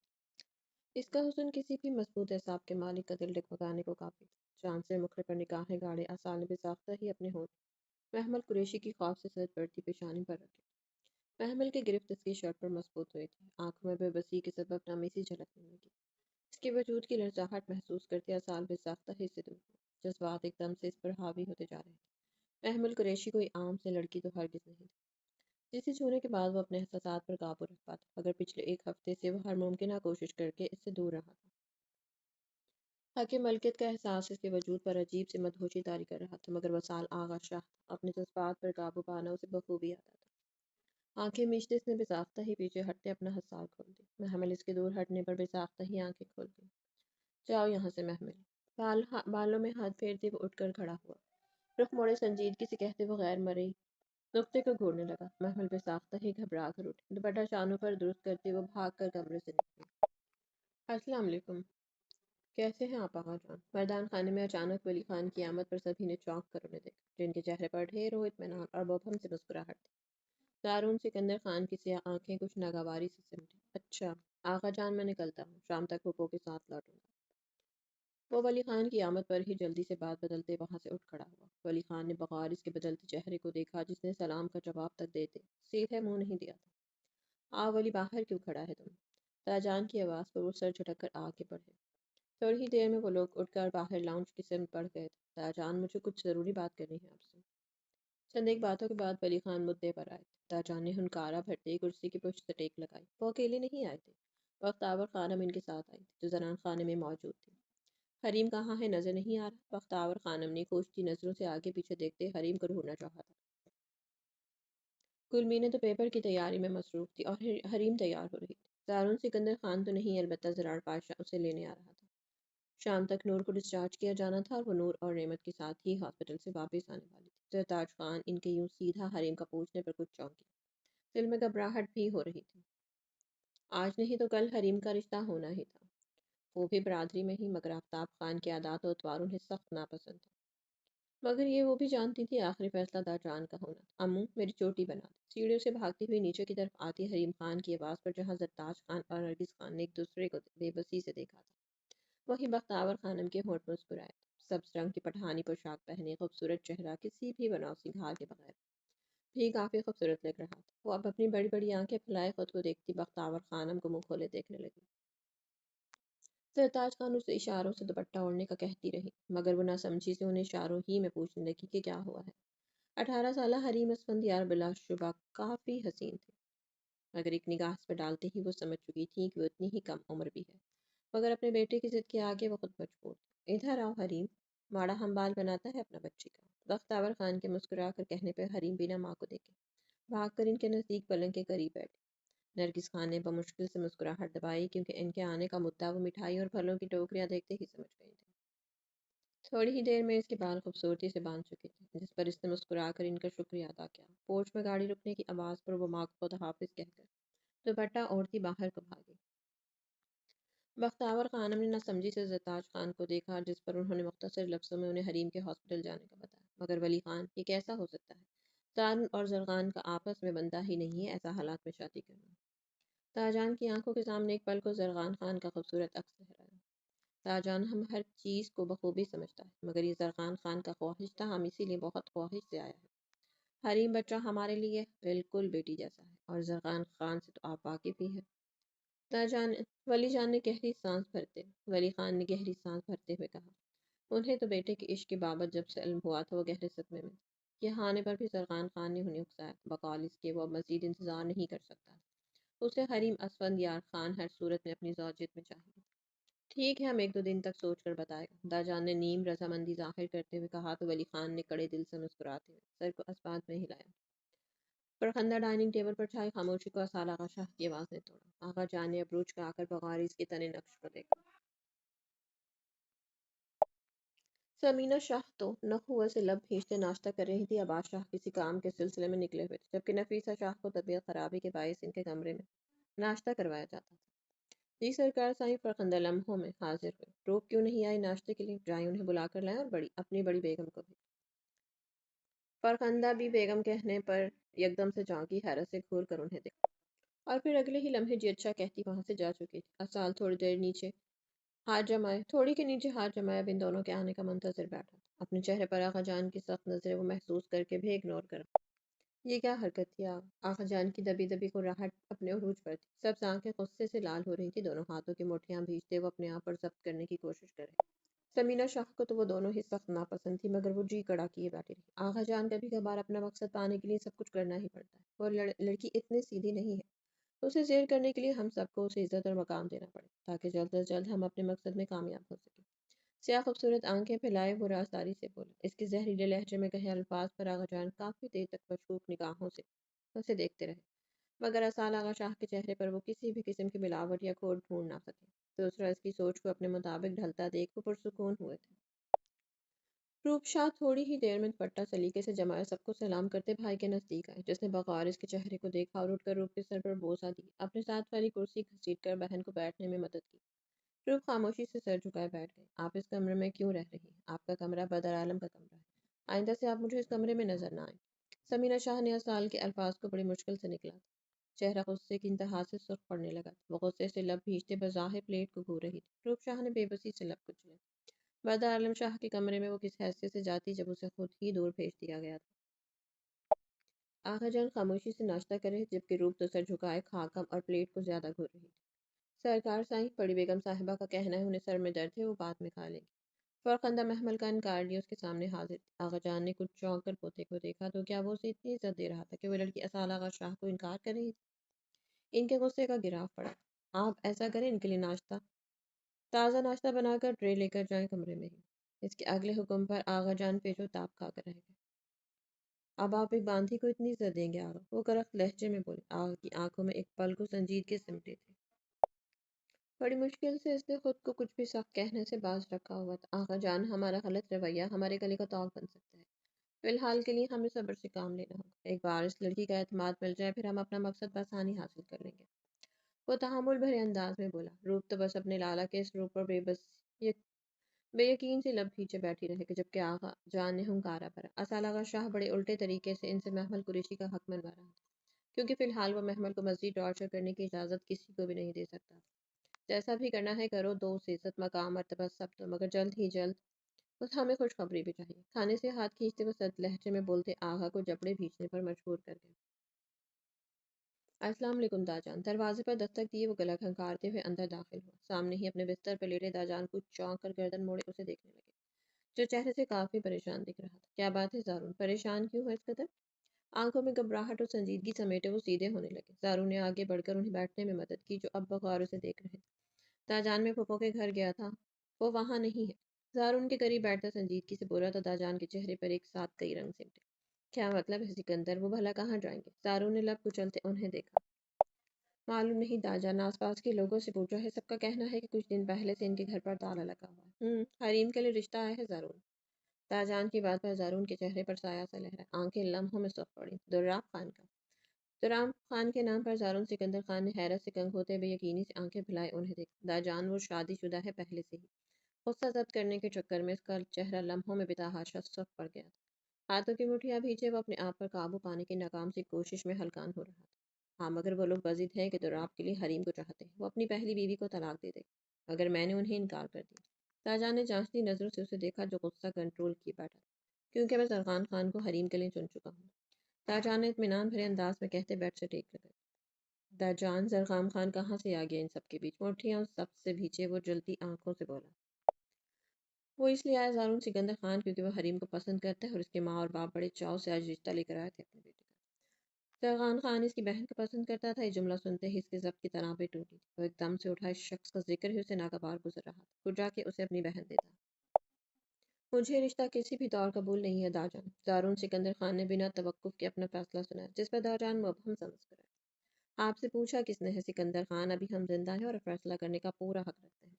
اس کا حسن کسی بھی مضبوط اعصاب کے مالک کا دل ڈگمگانے کو کافی تھا۔ چاند سے مکھڑے پر نگاہیں گاڑے اسال نے بے ساختہ ہی اپنے ہونٹ محمل قریشی کی خوف سے سج پڑتی پیشانی پر رکھے۔ محمل کی گرفت اس کی شرٹ پر مضبوط ہوئی تھی، آنکھوں میں بے بسی کے سبب نمی سی جھلکنے لگی۔ اس کے وجود کی لرزاہٹ محسوس کرتے اسال بے ساختہ ہی سے دور ہوا۔ جذبات ایک دم سے اس پر حاوی ہوتے جا رہے تھے۔ محمل قریشی کوئی عام سے لڑکی تو ہرگز نہیں تھی جسے چھونے کے بعد وہ اپنے احساسات پر قابو رکھ پاتا، مگر پچھلے ایک ہفتے سے وہ ہر ممکنہ کوشش کر کے اس سے دور رہا تھا۔ حق ملکیت کا احساس اس کے وجود پر عجیب سی مدہوشی طاری کر رہا تھا، مگر وہ اسال آغا شاہ اپنے جذبات پر قابو پانا اسے بخوبی آتا تھا۔ آنکھیں میچتے اس نے بے ساختہ ہی پیچھے ہٹتے اپنا حصار کھول دیا۔ محمل اس کے دور ہٹنے پر بے ساختہ ہی آنکھیں کھول گئی۔ جاؤ یہاں سے محمل۔ بالوں میں ہاتھ پھیرتے وہ اٹھ کر کھڑا ہوا، رخ موڑے سنجیدگی سے کہتے وہ غیر مرئی نقطے کو گھورنے لگا۔ محمل بے ساختہ ہی گھبرا کر اٹھے، دوپٹہ شانوں پر درست کرتے وہ بھاگ کر کمرے سے نکلی۔ السلام علیکم، کیسے ہیں آپ آغا جان؟ میدان خانے میں اچانک ولی خان کی آمد پر سبھی نے چونک کر انہیں دیکھا، جن کے چہرے پر ڈھیر و اطمینان اور مبہم سے مسکراہٹ تھی۔ دارون سکندر خان کی سیاہ آنکھیں کچھ ناگواری سے سمٹی۔ اچھا آغا جان، میں نکلتا ہوں، شام تک پھوپھو کے ساتھ لوٹوں گا۔ وہ ولی خان کی آمد پر ہی جلدی سے بات بدلتے وہاں سے اٹھ کھڑا ہوا۔ ولی خان نے بغور اس کے بدلتے چہرے کو دیکھا، جس نے سلام کا جواب تک دیتے سیدھے منہ نہیں دیا تھا۔ ولی باہر کیوں کھڑا ہے تم؟ تاجان کی آواز پر وہ سر جھٹک کر آگے بڑھے۔ تھوڑی ہی دیر میں وہ لوگ اٹھ کر باہر لاؤنج کی سمت بڑھ گئے تھے۔ تاجان، مجھے کچھ ضروری بات کرنی ہے آپ سے۔ چند ایک باتوں کے بعد ولی خان مدعے پر آئے تھے۔ تاجان نے ہنکارا بھرتے ہی کرسی کی پشت سے ٹیک لگائی۔ وہ اکیلے نہیں آئے تھے، وقت آور خانم ان کے ساتھ آئی تھی، جو زنان خانے میں موجود تھی۔ حریم کہاں ہے نظر نہیں آ رہا؟ بختاور خانم نے کھوجتی نظروں سے آگے پیچھے دیکھتے حریم کو ڈھونڈنا چاہا تھا۔ گلمینہ تو پیپر کی تیاری میں مصروف تھی اور حریم تیار ہو رہی تھی۔ زارون سکندر خان تو نہیں، البتہ زرار پاشا اسے لینے آ رہا تھا۔ شام تک نور کو ڈسچارج کیا جانا تھا اور وہ نور اور نعمت کے ساتھ ہی ہاسپٹل سے واپس آنے والی تھی۔ سرتاج خان ان کے یوں سیدھا حریم کا پوچھنے پر کچھ چونکی، دل میں گھبراہٹ بھی ہو رہی تھی۔ آج نہیں تو کل حریم کا رشتہ ہونا ہی تھا، وہ بھی برادری میں ہی، مگر آفتاب خان کے عادات و اتوار انہیں سخت ناپسند تھا۔ مگر یہ وہ بھی جانتی تھی آخری فیصلہ دا جان کا ہونا تھا۔ امو میری چوٹی بنا دے۔ سیڑھیوں سے بھاگتی ہوئی نیچے کی طرف آتی حریم خان کی آواز پر جہاں زرتاج خان اور نرگس خان نے ایک دوسرے کو بے بسی سے دیکھا تھا، وہی بختاور خانم کے ہونٹ مسکرائے تھے۔ سبز رنگ کی پٹھانی پوشاک پہنے خوبصورت چہرہ کسی بھی بناوسی گھار کے بغیر بھی کافی خوبصورت لگ رہا تھا۔ وہ اب اپنی بڑی بڑی آنکھیں پھیلائے خود کو دیکھتی بختاور خانم کو منہ کھولے دیکھنے لگی۔ سرتاج خان اسے اشاروں سے دوپٹہ اوڑھنے کا کہتی رہی، مگر وہ نہ سمجھی سے انہیں اشاروں ہی میں پوچھنے لگی کہ کیا ہوا ہے۔ 18 سالہ حریم اسفندیار بلا شبہ کافی حسین تھی، مگر ایک نگاہ اس پہ ڈالتے ہی وہ سمجھ چکی تھی کہ وہ اتنی ہی کم عمر بھی ہے، مگر اپنے بیٹے کی ضد کے آگے وہ خود مجبور تھی۔ ادھر آؤ حریم، ماڑا ہم بال بناتا ہے اپنا بچی کا۔ بختاور خان کے مسکرا کر کہنے پہ حریم بنا ماں کو دیکھے بھاگ کر ان کے نزدیک پلنگ کے قریب بیٹھی۔ نرگس خان نے بمشکل سے مسکراہٹ دبائی، کیونکہ ان کے آنے کا مدعا وہ مٹھائی اور پھلوں کی ٹوکریاں دیکھتے ہی سمجھ گئی تھی۔ تھوڑی ہی دیر میں اس کے بال خوبصورتی سے باندھ چکے تھے، جس پر اس نے مسکرا کر ان کا شکریہ ادا کیا۔ پورچ میں گاڑی رکنے کی آواز پر وہ ماں کو خدا حافظ کہہ کر دوپٹہ اوڑھتی باہر کو بھاگی۔ بختاور خانم نے نہ سمجھی سے زرتاج خان کو دیکھا، جس پر انہوں نے مختصر لفظوں میں انہیں حریم کے ہاسپٹل جانے کا بتایا۔ مگر ولی خان، یہ کیسا ہو سکتا ہے؟ زارن اور زرغان کا آپس میں بنتا ہی نہیں ہے ایسا حالات میں شادی کرنا۔ تاجان کی آنکھوں کے سامنے ایک پل کو زرغان خان کا خوبصورت عکس لہرایا۔ تاجان ہم ہر چیز کو بخوبی سمجھتا ہے، مگر یہ زرغان خان کا خواہش تھا، ہم اسی لیے بہت خواہش سے آیا ہے۔ حریم بچہ ہمارے لیے بالکل بیٹی جیسا ہے، اور زرغان خان سے تو آپ واقف ہی ہے۔ تاجان ولی جان نے گہری سانس بھرتے ولی خان نے گہری سانس بھرتے ہوئے کہا، انہیں تو بیٹے کے عشق کی بابت جب سے علم ہوا تھا وہ گہرے صدمے میں تھے۔ یہاں آنے پر بھی زرغان خان نے انہیں اکسایا، بقول اس کے وہ اب مزید انتظار نہیں کر سکتا، اسے حریم اسفندیار خان ہر صورت میں اپنی زوجیت میں چاہیے۔ ٹھیک ہے، ہم ایک دو دن تک سوچ کر بتائے گا، داجان نے نیم رضامندی ظاہر کرتے ہوئے کہا، تو ولی خان نے کڑے دل سے مسکراتے ہوئے سر کو اسبات میں ہلایا۔ پرخندہ ڈائننگ ٹیبل پر چھائی خاموشی کو اسال آغا شاہ کی آواز نے توڑا۔ آغا جان نے ابروج کا آ کر بغارز کے تنے نقش کو دیکھا۔ سمینہ شاہ تو نخوہ سے لب بھیجتے ناشتہ کر رہی تھی، عباس شاہ کسی کام کے سلسلے میں نکلے ہوئے تھے، جبکہ نفیسہ شاہ کو طبیعت خرابی کے باعث ان کے کمرے میں ناشتہ کروایا جاتا تھا۔ جی سرکار سائیں فرخندہ لمحوں میں حاضر ہوئے۔ روک کیوں نہیں آئی ناشتے کے لیے؟ جائیں انہیں بلا کر لائیں، اور اپنی بڑی بیگم کو بھی۔ فرخندہ بھی بیگم کہنے پر یکدم سے چونکی، حیرت سے گھور کر انہیں دیکھا، اور پھر اگلے ہی لمحے جی اچھا کہتی وہاں سے جا چکی تھی۔ اسال تھوڑی دیر نیچے ہاتھ جمائے تھوڑی کے نیچے ہاتھ جمائے اب ان دونوں کے آنے کا منتظر بیٹھا تھا۔ اپنے چہرے پر آغا جان کی سخت نظریں وہ محسوس کر کے بھی اگنور کر یہ کیا حرکت تھی؟ آغا جان کی دبی دبی راہٹ اپنے عروج پر تھی، سب آنکھیں غصے سے لال ہو رہی تھی، دونوں ہاتھوں کی مٹھیاں بھیجتے وہ اپنے آپ پر ضبط کرنے کی کوشش کر رہے۔ سمینہ شاہ کو تو وہ دونوں ہی سخت ناپسند تھی، مگر وہ جی کڑا کیے بیٹھی رہی۔ آغا جان کبھی کبھار اپنا مقصد پانے کے لیے سب کچھ کرنا ہی پڑتا ہے، وہ لڑکی اتنی سیدھی نہیں ہے، اسے زیر کرنے کے لیے ہم سب کو اسے عزت اور مقام دینا پڑے، تاکہ جلد از جلد ہم اپنے مقصد میں کامیاب ہو سکیں۔ سیاہ خوبصورت آنکھیں پھیلائے وہ رازداری سے بولے۔ اس کے زہریلے لہجے میں کہے الفاظ پر آغا جان کافی دیر تک مشکوک نگاہوں سے اسے دیکھتے رہے، مگر اسال آغا شاہ کے چہرے پر وہ کسی بھی قسم کی ملاوٹ یا کھوٹ ڈھونڈ نہ سکے۔ دوسرا اس کی سوچ کو اپنے مطابق ڈھلتا دیکھ وہ پرسکون ہوئے تھے۔ روپ شاہ تھوڑی ہی دیر میں دوپٹہ سلیقے سے جمائے سب کو سلام کرتے بھائی کے نزدیک آئے، جس نے بغارز کے چہرے کو دیکھا اور اٹھ کر روپ کے سر پر بوسہ دی، اپنے ساتھ والی کرسی گھسیٹ کر بہن کو بیٹھنے میں مدد کی۔ روپ خاموشی سے سر جھکائے بیٹھ گئی۔ آپ اس کمرے میں کیوں رہ رہی ہیں؟ آپ کا کمرہ بدر عالم کا کمرہ ہے، آئندہ سے آپ مجھے اس کمرے میں نظر نہ آئیں۔ سمینہ شاہ نے اسال کے الفاظ کو بڑی مشکل سے نکلا تھا، چہرہ غصے کی انتہا سے سرخ پڑنے لگا تھا، وہ غصے سے لب بھیجتے بظاہر پلیٹ کو گھور رہی تھی۔ روپ شاہ نے بے بسی سے لب کچلے۔ بدر عالم شاہ کے کمرے میں وہ کس حیثیت سے جاتی جب اسے خود ہی دور بھیج دیا گیا تھا؟ آغا جان خاموشی سے ناشتہ کر رہے، جبکہ روپ تو سر جھکائے کھاکم اور پلیٹ کو زیادہ گھور رہی تھی۔ سرکار سائیں، بڑی بیگم صاحبہ کا کہنا ہے انہیں سر میں درد ہے، وہ بعد میں کھا لیں گی۔ فرخندہ محمل کا انکار لیے اس کے سامنے حاضر تھی۔ آغا جان نے کچھ چونک کر پوتے کو دیکھا، تو کیا وہ اسے اتنی عزت دے رہا تھا کہ وہ لڑکی اسال آغا شاہ کو انکار کر رہی تھی؟ ان کے غصے کا گراف پڑا۔ آپ ایسا کریں، ان کے لیے ناشتہ تازہ ناشتہ بنا کر ٹرے لے کر جائیں کمرے میں ہی۔ اس کے اگلے حکم پر آغا جان پیچو تاپ کھا کر رہ گئے۔ اب آپ ایک باندھی کو اتنی عزت دیں گے آغا؟ وہ کرخت لہجے میں بولے۔ آغا کی آنکھوں میں ایک پل کو سنجیدگی سمٹے تھے۔ بڑی مشکل سے اس نے خود کو کچھ بھی سخت کہنے سے باز رکھا ہوا تھا۔ آغا جان، ہمارا غلط رویہ ہمارے گلے کا توڑ بن سکتا ہے۔ فی الحال کے لیے ہمیں صبر سے کام لینا ہوگا۔ ایک بار اس لڑکی کا اعتماد مل جائے پھر ہم اپنا مقصد بآسانی حاصل کر لیں گے۔ وہ تحمل بھرے انداز میں بولا۔ روپ تو بس اپنے لالا کے اس روپ پر بے یقین سے لب کھینچے بیٹھی رہے کہ جبکہ آغا جان نے ہنکارا بھرا۔ اصل آغا شاہ بڑے الٹے طریقے سے ان سے محمل قریشی کا حق منوا رہا تھا، کیونکہ فی الحال وہ محمل کو مزید ٹارچر کرنے کی اجازت کسی کو بھی نہیں دے سکتا تھا۔ جیسا بھی کرنا ہے کرو، دوست، عزت، مقام، مرتبہ سب تو، مگر جلد ہی جلد۔ بس ہمیں خوشخبری بھی چاہیے۔ کھانے سے ہاتھ کھینچتے وہ سرد لہجے میں بولتے آغا کو جبڑے بھیجنے پر مجبور کر گئے۔ السلام علیکم داجان۔ دروازے پر دستک دیے وہ گلا کھنکارتے ہوئے اندر داخل ہوا۔ سامنے ہی اپنے بستر پر لیٹے داجان کچھ چونک کر گردن موڑے اسے دیکھنے لگے، جو چہرے سے کافی پریشان دکھ رہا تھا۔ کیا بات ہے زارون؟ پریشان کیوں ہے اس قدر؟ آنکھوں میں گھبراہٹ اور سنجیدگی سمیٹے وہ سیدھے ہونے لگے۔ زارون نے آگے بڑھ کر انہیں بیٹھنے میں مدد کی، جو اب بغور اسے دیکھ رہے تھے۔ داجان میں پھپھو کے گھر گیا تھا، وہ وہاں نہیں ہے۔ زارون کے قریب بیٹھتا سنجیدگی سے بولا تو داجان کے چہرے پر ایک ساتھ کئی رنگ سمٹے۔ کیا مطلب ہے سکندر؟ وہ بھلا کہاں جائیں گے؟ زارون نے لب کچلتے انہیں دیکھا۔ معلوم نہیں داجان، آس پاس کے لوگوں سے پوچھا ہے، سب کا کہنا ہے کہ کچھ دن پہلے سے ان کے گھر پر تالا لگا ہوا ہے۔ حریم کے لیے رشتہ آیا ہے زارون؟ داجان کی بات پر زارون کے چہرے پر سایہ سا لہرا، آنکھیں لمحوں میں سرخ پڑی۔ دراب خان کا؟ دراب خان کے نام پر زارون سکندر خان نے حیرت سے کنگ ہوتے بے یقینی سے آنکھیں پھیلائے انہیں دیکھا۔ داجان، وہ شادی شدہ ہے پہلے سے ہی۔ غصہ ضبط کرنے کے چکر میں اس کا چہرہ لمحوں میں بتحاشا سرخ پڑ گیا تھا۔ ہاتھوں کی مٹھیاں بھیجے وہ اپنے آپ پر قابو پانے کی ناکام سی کوشش میں ہلکان ہو رہا تھا۔ ہاں، مگر وہ لوگ بضد ہیں کہ دراب کے لیے حریم کو چاہتے ہیں۔ وہ اپنی پہلی بیوی کو طلاق دے دے گا اگر میں نے انہیں انکار کر دیا۔ داجان نے جانچتی نظروں سے اسے دیکھا، جو غصہ کنٹرول کیے بیٹھا تھا، کیونکہ میں زرخان خان کو حریم کے لیے چن چکا ہوں۔ داجان نے اطمینان بھرے انداز میں کہتے بیٹھ سے ٹیک لگائی۔ داجان، زرخان خان کہاں سے آ گیا ان سب کے بیچ؟ مٹھیاں سب سے بھیجے وہ جلتی آنکھوں سے بولا۔ وہ اس لیے آیا زارون سکندر خان کیونکہ وہ حریم کو پسند کرتا ہے، اور اس کے ماں اور باپ بڑے چاؤ سے آج رشتہ لے کر آئے تھے اپنے بیٹے کا۔ زرخان خان اس کی بہن کو پسند کرتا تھا۔ یہ جملہ سنتے ہی اس کے ضبط کی تنابیں ٹوٹی تھی۔ وہ ایک دم سے اٹھا، اس شخص کا ذکر ہی اسے ناگوار گزر رہا تھا، خود جا کے اسے اپنی بہن دیتا۔ مجھے رشتہ کسی بھی طور قبول نہیں ہے داجان۔ زارون سکندر خان نے بنا توقف کے اپنا فیصلہ سنایا، جس پر داجان مبہم سمجھ کر آیا۔ آپ سے پوچھا کس نے ہے سکندر خان؟ ابھی ہم زندہ ہیں اور فیصلہ کرنے کا پورا حق رکھتے ہیں،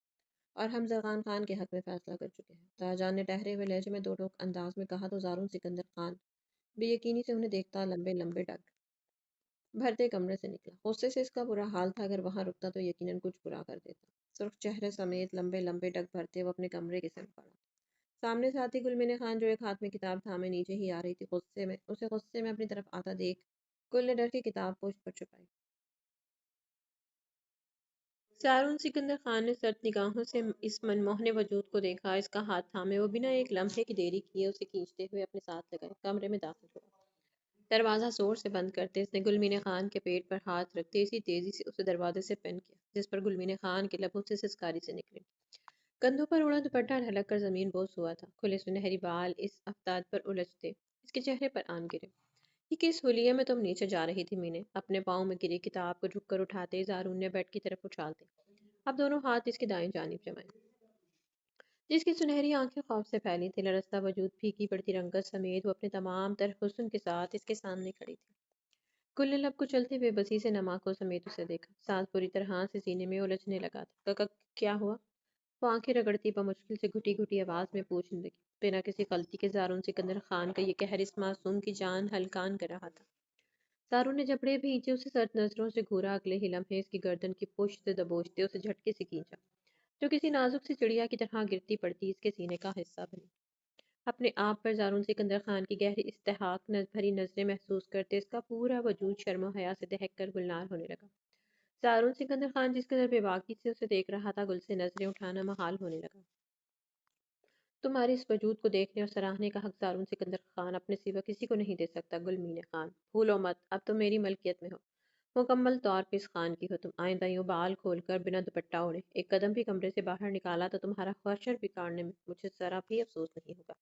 اور ہم زرخان خان کے حق میں فیصلہ کر چکے ہیں۔ داجان نے ٹھہرے ہوئے لہجے میں دو ٹوک انداز میں کہا تو زارون سکندر خان بے یقینی سے انہیں دیکھتا لمبے لمبے ڈگ بھرتے کمرے سے نکلا۔ غصے سے اس کا برا حال تھا، اگر وہاں رکتا تو یقیناً کچھ برا کر دیتا۔ سرخ چہرے سمیت لمبے لمبے ڈگ بھرتے وہ اپنے کمرے کی سمت بڑھا۔ سامنے ساتھی گلمین خان، جو ایک ہاتھ میں کتاب تھامے نیچے ہی آ رہی تھی، غصے میں اپنی طرف آتا دیکھ گل نے ڈر کے کتاب پوچھ پر چھپائی۔ زارون سکندر خان نے سرد نگاہوں سے اس منموہنے وجود کو دیکھا، اس کا ہاتھ تھامے وہ بنا ایک لمحے کی دیری کیے اسے کھینچتے ہوئے اپنے ساتھ لگائے کمرے میں داخل ہوا۔ دروازہ زور سے بند کرتے اس نے گلمین خان کے پیٹ پر ہاتھ رکھتے اسی تیزی سے اسے دروازے سے پن کیا، جس پر گلمین خان کے لبوں سے سسکاری سے نکلی۔ کندھوں پر اڑا دوپٹہ ڈھلک کر زمین بوس ہوا تھا، کھلے سنہری بال اس افتاد پر الجھتے اس کے چہرے پر آن گرے۔ یہ کس حلیے میں تم نیچے جا رہی تھی مینے؟ اپنے پاؤں میں گری کتاب کو جھک کر اٹھاتے زارون نے بیڈ کی طرف اچھالتے اب دونوں ہاتھ اس کی دائیں جانب جمائے، جس کی سنہری آنکھیں خوف سے پھیلی تھی، لرزتا وجود، پھیکی پڑتی رنگت سمیت وہ اپنے تمام تر حسن کے ساتھ اس کے سامنے کھڑی تھی۔ گل نے لب کچلتے بے بسی سے نم آنکھوں سمیت اسے دیکھا، سانس پوری طرح سے سینے میں الجھنے لگا تھا۔ کیا ہوا؟ وہ آنکھیں رگڑتی بمشکل سے گھٹی گھٹی آواز میں پوچھنے لگی، بنا کسی غلطی کے زارون سکندر خان کا یہ قہر اس معصوم کی جان ہلکان کر رہا تھا۔ زارون نے جبڑے بھینچے اسے سرد نظروں سے گھورا، اگلے ہی لمحے اس کی گردن کی پشت سے دبوچتے اسے جھٹکے سے کھینچا، جو کسی نازک سی چڑیا کی طرح گرتی پڑتی اس کے سینے کا حصہ بنی۔ اپنے آپ پر زارون سکندر خان کی گہری استحقاق بھری نظریں محسوس کرتے اس کا پورا وجود شرم و حیا سے دہک کر گلنار ہونے لگا۔ زارون سکندر خان جس قدر بے باکی سے اسے دیکھ رہا تھا، گل سے نظریں اٹھانا محال ہونے لگا۔ تمہارے اس وجود کو دیکھنے اور سراہنے کا حق زارون سکندر خان اپنے سوا کسی کو نہیں دے سکتا گلمین خان، بھولو مت اب تم میری ملکیت میں ہو، مکمل طور پہ اس خان کی ہو تم۔ آئندہ یوں بال کھول کر بنا دوپٹہ اوڑھے ایک قدم بھی کمرے سے باہر نکالا تو تمہارا حشر بگاڑنے میں مجھے ذرا بھی افسوس نہیں ہوگا۔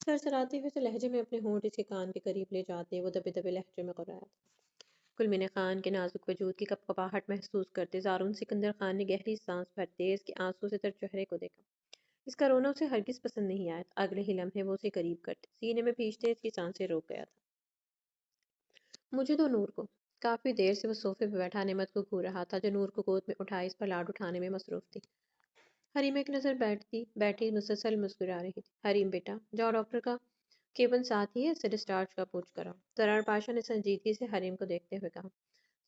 سرسراتے ہوئے سے لہجے میں اپنے ہونٹ اس کے کان کے قریب لے جاتے وہ دبے دبے لہجے میں غرایا تھا۔ کلمین خان کے نازک وجود کی کپکپاہٹ محسوس کرتے زارون سکندر خان نے گہری سانس بھرتے اس کے آنسوں سے تر چہرے کو دیکھا۔ اس کا رونا اسے ہرگز پسند نہیں آیا تھا۔ اگلے ہی لمحے وہ اسے قریب کرتے سینے میں بھیجتے اس کی سانسیں روک گیا تھا۔ مجھے تو نور کو۔ کافی دیر سے وہ صوفے پہ بیٹھا نعمت کو گھور رہا تھا جو نور کو گود میں اٹھائے اس پر لاڈ اٹھانے میں مصروف تھی۔ حریم ایک نظر بیٹھی مسلسل مسکرا رہی تھی۔ حریم بیٹا جاؤ ڈاکٹر کا کیبن ساتھ ہی ہے، اسے ڈسچارج کا پوچھ کرا۔ زرار پاشا نے سنجیدگی سے حریم کو دیکھتے ہوئے کہا،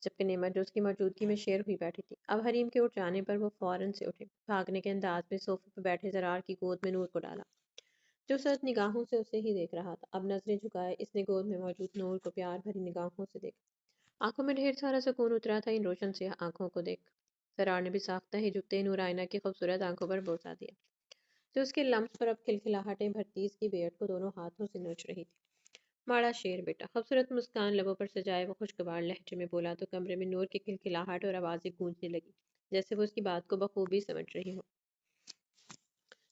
جبکہ نعمت جو اس کی موجودگی میں شیر ہوئی بیٹھی تھی۔ اب حریم کے اٹھ جانے پر وہ فوراً سے اٹھے، بھاگنے کے انداز میں صوفے پہ بیٹھے زرار کی گود میں نور کو ڈالا، جو سرد نگاہوں سے اسے ہی دیکھ رہا تھا۔ اب نظریں جھکائے اس نے گود میں موجود نور کو پیار بھری نگاہوں سے دیکھا۔ آنکھوں میں ڈھیر سارا سکون اترا تھا ان روشن سیاہ آنکھوں کو دیکھ۔ زرار نے بھی ساختہ ہی جھکتے نور آئینہ کی خوبصورت آنکھوں پر بوسہ دیا، جو اس کے لمس پر اب کھلکھلاہٹیں بھرتی اس کی بیعت کو دونوں ہاتھوں سے نوچ رہی تھی۔ ماڑا شیر بیٹا، خوبصورت مسکان لبوں پر سجائے وہ خوشگوار لہجے میں بولا تو کمرے میں نور کی کھلکھلاہٹ اور آوازیں گونجنے لگی، جیسے وہ اس کی بات کو بخوبی سمجھ رہی ہو۔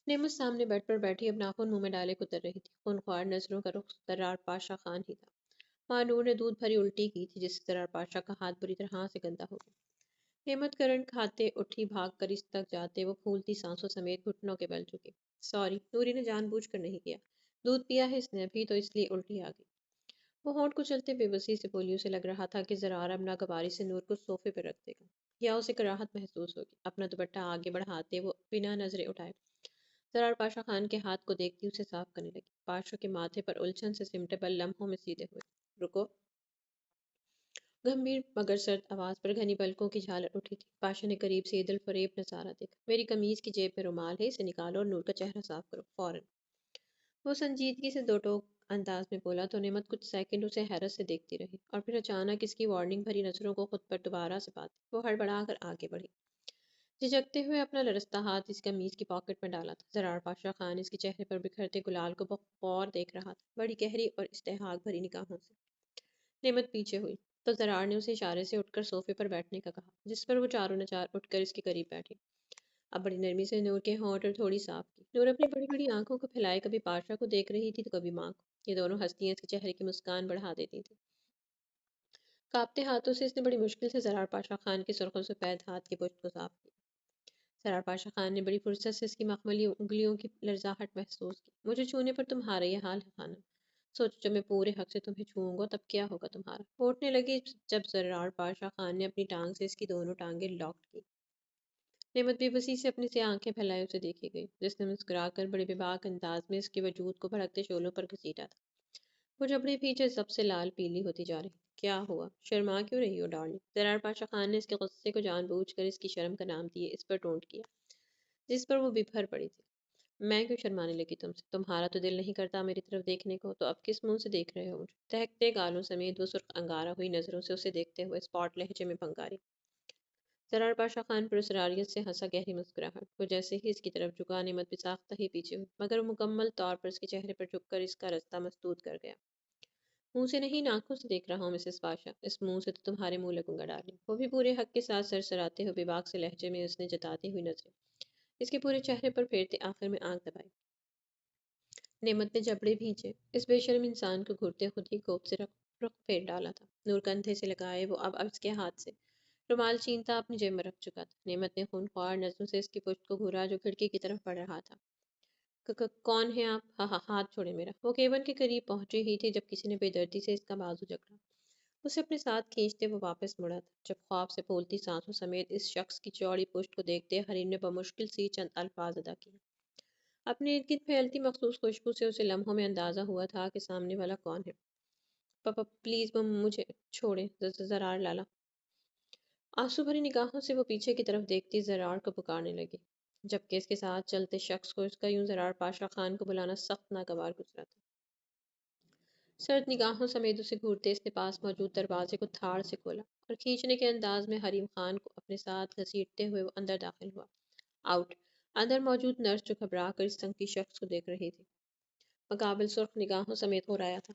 نعمت سامنے بیڈ پر بیٹھی اب ناخن منہ میں ڈالے کتر رہی تھی۔ خونخوار نظروں کا رخ زرار پاشا خان ہی تھا۔ وہاں نور نے دودھ بھری الٹی کی تھی جس سے زرار پاشا کا ہاتھ بری طرح سے گندا ہو گیا۔ نعمت کرنٹ کھاتے اٹھی، بھاگ کر اس تک جاتے وہ پھولتی سانسوں سمیت گھٹنوں کے بل جھکی۔ سوری، نوری نے جان بوجھ کر نہیں کیا، دودھ پیا ہے اس نے ابھی تو اس لیے الٹی آ گئی۔ وہ ہونٹ کچلتے بے بسی سے بولی، اسے لگ رہا تھا کہ زرار اب ناگواری سے نور کو صوفے پہ رکھ دے گا یا اسے کراہت محسوس ہوگی۔ اپنا دوپٹہ آگے بڑھاتے وہ بنا نظریں اٹھائے زرار پاشا خان کے ہاتھ کو دیکھتی اسے صاف کرنے لگی۔ پاشا کے ماتھے پر الجھن سے سمٹے بل لمحوں میں سیدھے ہوئے۔ رکو، گمبھیر مگر سرد آواز پر گھنی پلکوں کی جھالر اٹھی تھی۔ پاشا نے قریب سے دل فریب نظارہ دیکھا۔ میری قمیض کی جیب میں رومال ہے، اسے نکالو اور نور کا چہرہ صاف کرو فوراً۔ وہ سنجیدگی سے دو ٹوک انداز میں بولا تو نعمت کچھ سیکنڈ اسے حیرت سے دیکھتی رہی اور پھر اچانک اس کی وارننگ بھری نظروں کو خود پر دوبارہ سے پاتی وہ ہڑبڑا کر آگے بڑھی، جھجکتے ہوئے اپنا لرزتا ہاتھ اس قمیض کی پاکٹ میں ڈالا تھا۔ زرار پاشا خان اس کے چہرے پر بکھرتے گلال کو بغور دیکھ رہا تھا، بڑی گہری اور اشتیاق بھری نگاہوں سے۔ نعمت پیچھے ہوئی تو زرار نے اسے اشارے سے اٹھ کر صوفے پر بیٹھنے کا کہا، جس پر وہ چاروں نچار اٹھ کر اس کے قریب بیٹھی۔ اب بڑی نرمی سے نور کے ہونٹ اور تھوڑی صاف کی۔ نور اپنی بڑی بڑی آنکھوں کو پھیلائے کبھی پاشا کو دیکھ رہی تھی تو کبھی ماں کو۔ یہ دونوں ہستیاں اس کے چہرے کی مسکان بڑھا دیتی تھی۔ کانپتے ہاتھوں سے اس نے بڑی مشکل سے زرار پاشا خان کے سرخوں سفید ہاتھ کی پشت کو صاف کیا۔ زرار پاشا خان نے بڑی فرصت سے اس کی مخملی انگلیوں کی لرزاہٹ محسوس کی۔ مجھے چھونے پر تمہارا یہ حال ہے خانم، سوچو جب میں پورے حق سے تمہیں چھوؤں گا تب کیا ہوگا تمہارا۔ پھوٹنے لگی جب زرار پاشا خان نے اپنی ٹانگ سے اس کی دونوں ٹانگیں لاک کی۔ نعمت بے بسی سے اپنی سے آنکھیں پھیلائے اسے دیکھے گئی، جس نے مسکرا کر بڑے بے باک انداز میں اس کے وجود کو بھڑکتے شعلوں پر گھسیٹا تھا۔ وہ جبڑے پیچھے سب سے لال پیلی ہوتی جا رہی تھی۔ کیا ہوا؟ شرما کیوں رہی ہو ڈارلنگ؟ زرار پاشا خان نے اس کے غصے کو جان بوجھ کر اس کی شرم کا نام دیے اس پر ٹونٹ کیا، جس پر وہ بپھر پڑی تھی۔ میں کیوں شرمانے لگی تم سے؟ تمہارا تو دل نہیں کرتا میری طرف دیکھنے کو، تو اب کس منہ سے دیکھ رہے ہو مجھے؟ دہکتے گالوں سمیت وہ سرخ انگارہ ہوئی نظروں سے اسے دیکھتے ہوئے اسپاٹ لہجے میں پھنکاری۔ زرار پاشا خان پر اسراریت سے ہنسا، گہری مسکراہٹ۔ وہ جیسے ہی اس کی طرف جھکا، نعمت بھی ساختہ ہی پیچھے ہوئی، مگر وہ مکمل طور پر اس کے چہرے پر جھک کر اس کا رستہ مسدود کر گیا۔ منہ سے نہیں ناخن سے دیکھ رہا ہوں مسز پاشا، اس منہ سے تو تمہارے منہ لگوں گا ڈارلنگ۔ وہ بھی پورے حق کے ساتھ سرسراتے ہوئے بے باک سے لہجے میں اس نے جتاتی ہوئی نظریں اس کے پورے چہرے پر پھیرتے آخر میں آنکھ دبائی۔ نعمت نے جبڑے بھینچے، اس بے شرم انسان کو گھرتے خود ہی کوپ سے رخ پھیر ڈالا تھا۔ نور کندھے سے لگائے وہ اب اس کے ہاتھ سے رومال چھینتا اپنی جیب میں رکھ چکا تھا۔ نعمت نے خونخوار نظروں سے اس کی پشت کو گھورا جو کھڑکی کی طرف بڑھ رہا تھا۔ کون ہیں آپ؟ ہاتھ چھوڑے میرا۔ وہ کیبن کے قریب پہنچی ہی تھی جب کسی نے بے دردی سے اس کا بازو جکڑا۔ اسے اپنے ساتھ کھینچتے وہ واپس مڑا تھا، جب خواب سے پھولتی سانسوں سمیت اس شخص کی چوڑی پشت کو دیکھتے حریم نے بمشکل سی چند الفاظ ادا کیے۔ اپنے ارد گرد پھیلتی مخصوص خوشبو سے اسے لمحوں میں اندازہ ہوا تھا کہ سامنے والا کون ہے۔ پاپا پلیز مجھے چھوڑیں زرار لالا۔ آنسو بھری نگاہوں سے وہ پیچھے کی طرف دیکھتی زرار کو پکارنے لگی، جبکہ اس کے ساتھ چلتے شخص کو اس کا یوں زرار پاشا خان کو بلانا سخت ناگوار گزرا تھا۔ سرد نگاہوں سمیت اسے گھورتے اس نے پاس موجود دروازے کو تھاڑ سے کھولا اور کھینچنے کے انداز میں حریم خان کو اپنے ساتھ گھسیٹتے ہوئے وہ اندر داخل ہوا۔ آؤٹ! اندر موجود نرس جو گھبرا کر اس سنگی شخص کو دیکھ رہی تھی، مقابل سرخ نگاہوں سمیت ہو رہا تھا۔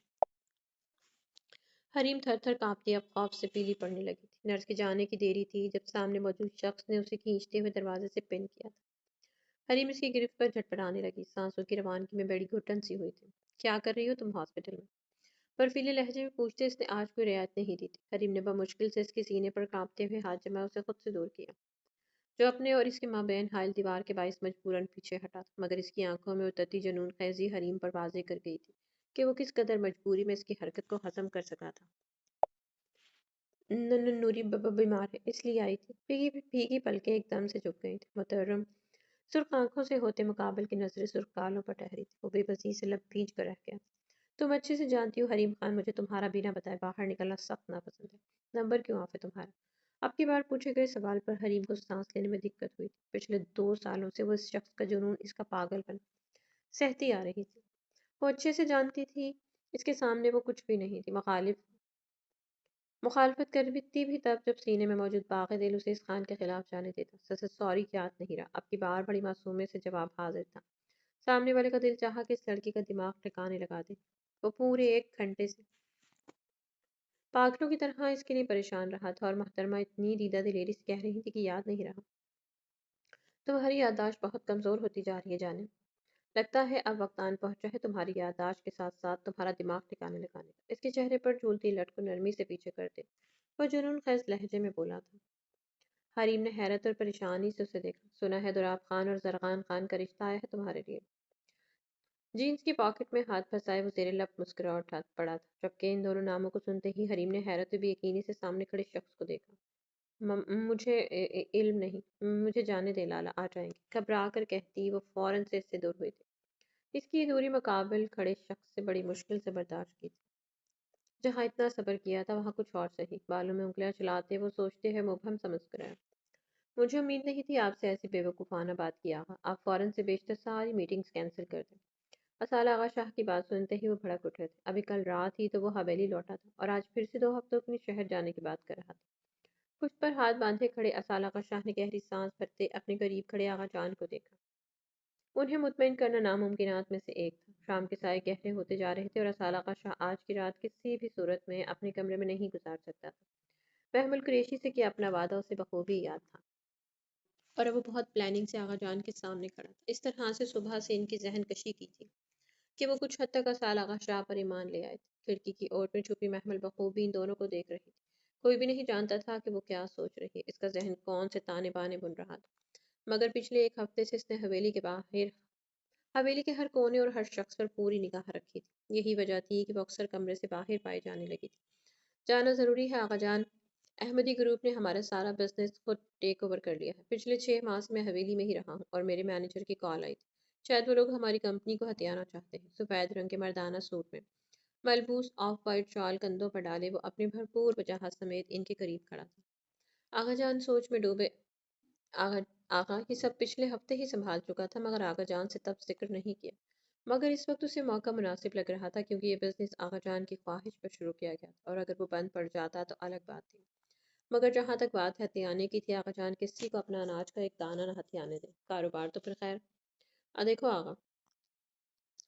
حریم تھر تھر کانپتی اب خوف سے پیلی پڑنے لگی تھی۔ نرس کے جانے کی دیری تھی جب سامنے موجود شخص نے اسے کھینچتے ہوئے دروازے سے پن کیا تھا۔ حریم اس کی گرفت پر جھٹپٹانے لگی، سانسوں کی روانگی میں بڑی گھٹن سی ہوئی تھی۔ کیا کر رہی ہو تم ہاسپٹل میں؟ برفیلے لہجے میں پوچھتے اس نے آج کوئی رعایت نہیں دی تھی۔ حریم نے بمشکل سے اس کے سینے پر کانپتے ہوئے ہاتھ جمائے اسے خود سے دور کیا، جو اپنے اور اس کے مابین حائل دیوار کے باعث مجبوراً پیچھے ہٹا تھا، مگر اس کی آنکھوں میں اترتی جنون خیزی حریم پر واضح کر گئی تھی کہ وہ کس قدر مجبوری میں اس کی حرکت کو ہضم کر سکا تھا۔ نوری بیمار ہے اس لیے آئی تھی۔ بھیگی پلکیں ایک دم سے جھک گئی تھی۔ محترم سرخ آنکھوں سے ہوتے مقابل کی نظریں سرخ گالوں پر ٹہری تھی۔ وہ بے بسی سے لب بھیج کر رہ گیا۔ تم اچھے سے جانتی ہو حریم خان، مجھے تمہارا بنا بتائے باہر نکلنا سخت ناپسند ہے۔ نمبر کیوں آف ہے تمہارا؟ اب کی بار پوچھے گئے سوال پر حریم کو سانس لینے میں دقت ہوئی تھی۔ پچھلے 2 سالوں سے وہ اس شخص کا جنون، اس کا پاگل پن سہتی آ رہی تھی۔ وہ اچھے سے جانتی تھی اس کے سامنے وہ کچھ بھی نہیں تھی۔ مخالفت کرتی بھی تب جب سینے میں موجود باغ دل اسے اس خان کے خلاف جانے دیتا۔ سوری یاد نہیں رہا۔ اب کی بار بڑی معصومیت سے جواب حاضر تھا۔ سامنے والے کا دل چاہا کہ اس لڑکی کا دماغ ٹھکانے لگا دے۔ وہ پورے 1 گھنٹے سے پاگلوں کی طرح اس کے لیے پریشان رہا تھا، اور محترمہ اتنی دیدہ دلیری سے کہہ رہی تھی کہ یاد نہیں رہا۔ تمہاری یادداشت بہت کمزور ہوتی جا رہی ہے جانم۔ لگتا ہے اب وقت آن پہنچا ہے تمہاری یادداشت کے ساتھ ساتھ تمہارا دماغ ٹھکانے لگانے کا۔ اس کے چہرے پر جھولتی لٹ کو نرمی سے پیچھے کر دے، وہ جنون خیز لہجے میں بولا تھا۔ حریم نے حیرت اور پریشانی سے اسے دیکھا۔ سنا ہے دولاب خان اور زرغان خان کا رشتہ آیا ہے تمہارے لیے۔ جینس کی پاکٹ میں ہاتھ پھنسائے وہ زیر لب مسکرا اٹھا پڑا تھا، جبکہ ان دونوں ناموں کو سنتے ہی حریم نے حیرت و بے یقینی سے سامنے کھڑے شخص کو دیکھا۔ مجھے علم نہیں، مجھے جانے دے لالا، آ جائیں گے، گھبرا کر کہتی وہ فوراً سے اس سے دور ہوئی تھی۔ اس کی یہ دوری مقابل کھڑے شخص سے بڑی مشکل سے برداشت کی تھی۔ جہاں اتنا صبر کیا تھا وہاں کچھ اور صحیح۔ بالوں میں انگلیاں چلاتے وہ سوچتے ہیں مبہم سا مسکرایا۔ مجھے امید نہیں تھی آپ سے ایسی بے وقوفانہ بات کی آغا۔ آپ فوراً سے بیشتر ساری میٹنگز کینسل کر دیں۔ اسال آغا شاہ کی بات سنتے ہی وہ بھڑک اٹھے تھے۔ ابھی کل رات ہی تو وہ حویلی لوٹا تھا اور آج پھر سے 2 ہفتوں کے لیے شہر جانے کی بات کر رہا تھا۔ کچھ پر ہاتھ باندھے کھڑے اسال آغا شاہ نے گہری سانس بھرتے اپنے قریب کھڑے آغا جان کو دیکھا۔ انہیں مطمئن کرنا ناممکنات میں سے ایک تھا۔ شام کے سائے گہرے ہوتے جا رہے تھے اور اسال آغا شاہ آج کی رات کسی بھی صورت میں اپنے کمرے میں نہیں گزار سکتا تھا۔ وہ قریشی سے کیا اپنا وعدہ اسے بخوبی یاد تھا، اور اب وہ بہت پلاننگ سے آغا جان کے سامنے کھڑا تھا۔ اس طرح سے صبح سے ان کی ذہن کشی کی تھی کہ وہ کچھ حد تک اسال آغا شاہ پر ایمان لے آئے تھے۔ کھڑکی کی اوٹ میں چھپی محمل بخوبی ان دونوں کو دیکھ رہی تھی۔ کوئی بھی نہیں جانتا تھا کہ وہ کیا سوچ رہی ہے، اس کا ذہن کون سے تانے بانے بن رہا تھا، مگر پچھلے 1 ہفتے سے اس نے حویلی کے ہر کونے اور ہر شخص پر پوری نگاہ رکھی تھی۔ یہی وجہ تھی کہ وہ اکثر کمرے سے باہر پائی جانے لگی تھی۔ جانا ضروری ہے آغا جان، احمدی گروپ نے ہمارا سارا بزنس خود ٹیک اوور کر لیا ہے۔ پچھلے 6 ماہ سے میں حویلی میں ہی رہا ہوں اور میرے مینیجر کی کال آئی تھی۔ شاید وہ لوگ ہماری کمپنی کو ہتھیانا چاہتے ہیں۔ سفید رنگ کے مردانہ سوٹ میں ملبوس آف وائٹ شال کندھوں پر ڈالے وہ اپنی بھرپور وجاہت سمیت ان کے قریب کھڑا تھا۔ آغا جان سوچ میں ڈوبے۔ آغا یہ سب پچھلے ہفتے ہی سنبھال چکا تھا، مگر آغا جان سے تب ذکر نہیں کیا، مگر اس وقت اسے موقع مناسب لگ رہا تھا کیونکہ یہ بزنس آغا جان کی خواہش پر شروع کیا گیا تھا، اور اگر وہ بند پڑ جاتا تو الگ بات تھی، مگر جہاں تک بات ہتھیانے کی تھی آغا جان کسی کو اپنا اناج کا ایک دانہ نہ ہتھیانے دے۔ کاروبار تو پھر خیر۔ دیکھو آغا،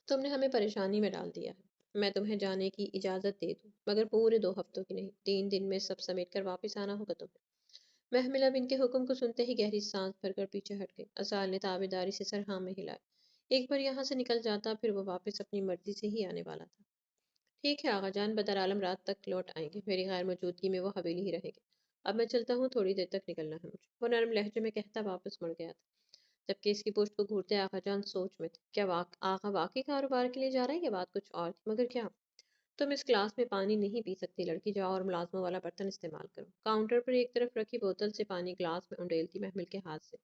تم نے ہمیں پریشانی میں ڈال دیا ہے۔ میں تمہیں جانے کی اجازت دے دوں مگر پورے 2 ہفتوں کی نہیں، 3 دن میں سب سمیٹ کر واپس آنا ہوگا تمہیں۔ محمل اب ان کے حکم کو سنتے ہی گہری سانس بھر کر پیچھے ہٹ گئی۔ اسال نے تابعداری سے سر ہاں میں ہلایا۔ ایک بار یہاں سے نکل جاتا پھر وہ واپس اپنی مرضی سے ہی آنے والا تھا۔ ٹھیک ہے آغا جان، بدر عالم رات تک لوٹ آئیں گے، میری غیر موجودگی میں وہ حویلی ہی رہیں گے۔ اب میں چلتا ہوں، تھوڑی دیر تک نکلنا ہے مجھے، وہ نرم لہجے میں کہتا واپس مڑ گیا تھا، جبکہ اس کی پشت کو گھورتے آغا جان سوچ میں تھے۔ کیا آغا واقعی کاروبار کے لیے جا رہے ہیں یا بات کچھ اور تھی، مگر کیا؟ تم اس گلاس میں پانی نہیں پی سکتی لڑکی، جاؤ اور ملازموں والا برتن استعمال کرو۔ کاؤنٹر پر ایک طرف رکھی بوتل سے پانی گلاس میں انڈیلتی محمل کے ہاتھ سے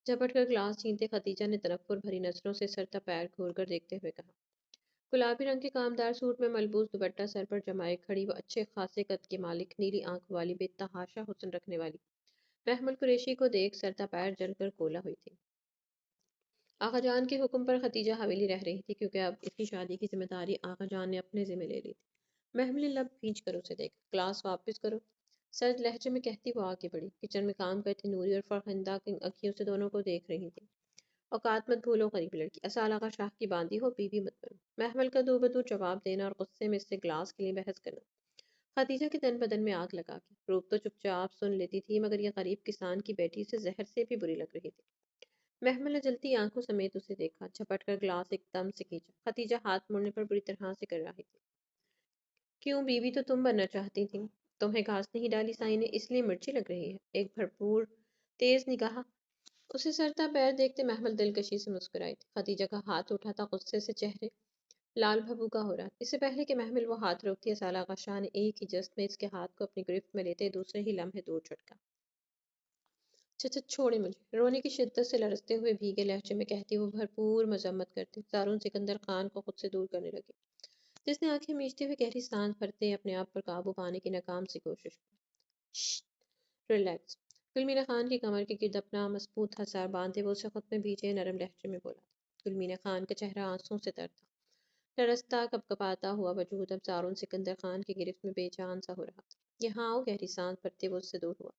جھپٹ کر گلاس چھینتے خدیجہ نے تنفر بھری نظروں سے سر تا پیر گھور کر دیکھتے ہوئے کہا۔ گلابی رنگ کے کامدار سوٹ میں ملبوس دوپٹہ سر پر جمائے کھڑی وہ اچھے خاصے قد کے مالک، نیلی آنکھوں والی بے تحاشا حسن رکھنے والی محمل قریشی کو دیکھ سر تا پیر جل کر کولا ہوئی تھی۔ آغا جان کے حکم پر خدیجہ حویلی رہ رہی تھی کیونکہ اب اس کی شادی کی ذمہ داری آغا جان نے اپنے ذمہ لے لی تھی۔ محمل نے لب کھینچ کر اسے دیکھا۔ گلاس واپس کرو، سرد لہجے میں کہتی وہ آگے بڑھی۔ کچن میں کام کرتی نوری اور فرخندہ کی اکھیوں سے دونوں کو دیکھ رہی تھی۔ اوقات مت بھولو غریب لڑکی، اسال آغا شاہ کی باندی ہو، بیوی مت بنو۔ محمل کا دو بدو جواب دینا اور غصے میں اس سے گلاس کے لیے بحث کرنا خدیجہ کے تن بدن میں آگ لگا کے۔ روب تو چپ چاپ سن لیتی تھی مگر یہ غریب کسان کی بیٹی اسے زہر سے بھی بری لگ رہی تھی۔ محمل نے جلتی آنکھوں سمیت اسے دیکھا، جھپٹ کر گلاس ایک دم سے کھینچا۔ خدیجہ ہاتھ موڑنے پر بری طرح سے کر رہی تھی۔ کیوں بیوی تو تم بننا چاہتی تھی؟ تمہیں گھاس نہیں ڈالی سائی نے اس لیے مرچی لگ رہی ہے؟ ایک بھرپور تیز نگاہ اسے سرتا پیر دیکھتے محمل دلکشی سے مسکرائی تھی۔ خدیجہ کا ہاتھ اٹھا تھا، غصے سے چہرے لال بھبو کا ہو رہا تھا۔ اس سے پہلے کہ محمل وہ ہاتھ روکتی، سالہ کا شاہ نے ایک ہی جست میں اس کے ہاتھ کو اپنی گرفت میں لیتے دوسرے ہی لمحے دور چھٹکا۔ چچا چھوڑے مجھے، رونے کی شدت سے لرزتے ہوئے بھیگے لہجے میں کہتی وہ بھرپور مذمت کرتی۔ زارون سکندر خان کو خود سے دور کرنے لگی، جس نے آنکھیں میچتے ہوئے گہری سانس بھرتے اپنے آپ پر قابو پانے کی ناکام سی کوشش کی۔ ششت، ریلیکس۔ گلمینہ خان کی کمر کے گرد اپنا مضبوط ہتھیار باندھے وہ اسے خود میں بھیجے نرم لہجے میں بولا۔ گلمینہ خان کا چہرہ آنسوؤں سے تر تھا، لرزتا کپکپاتا ہوا وجود اب زارون سکندر خان کی گرفت میں بے جان سا ہو رہا تھا۔ یہاں آؤ، گہری سانس بھرتے وہ اس سے دور ہوا،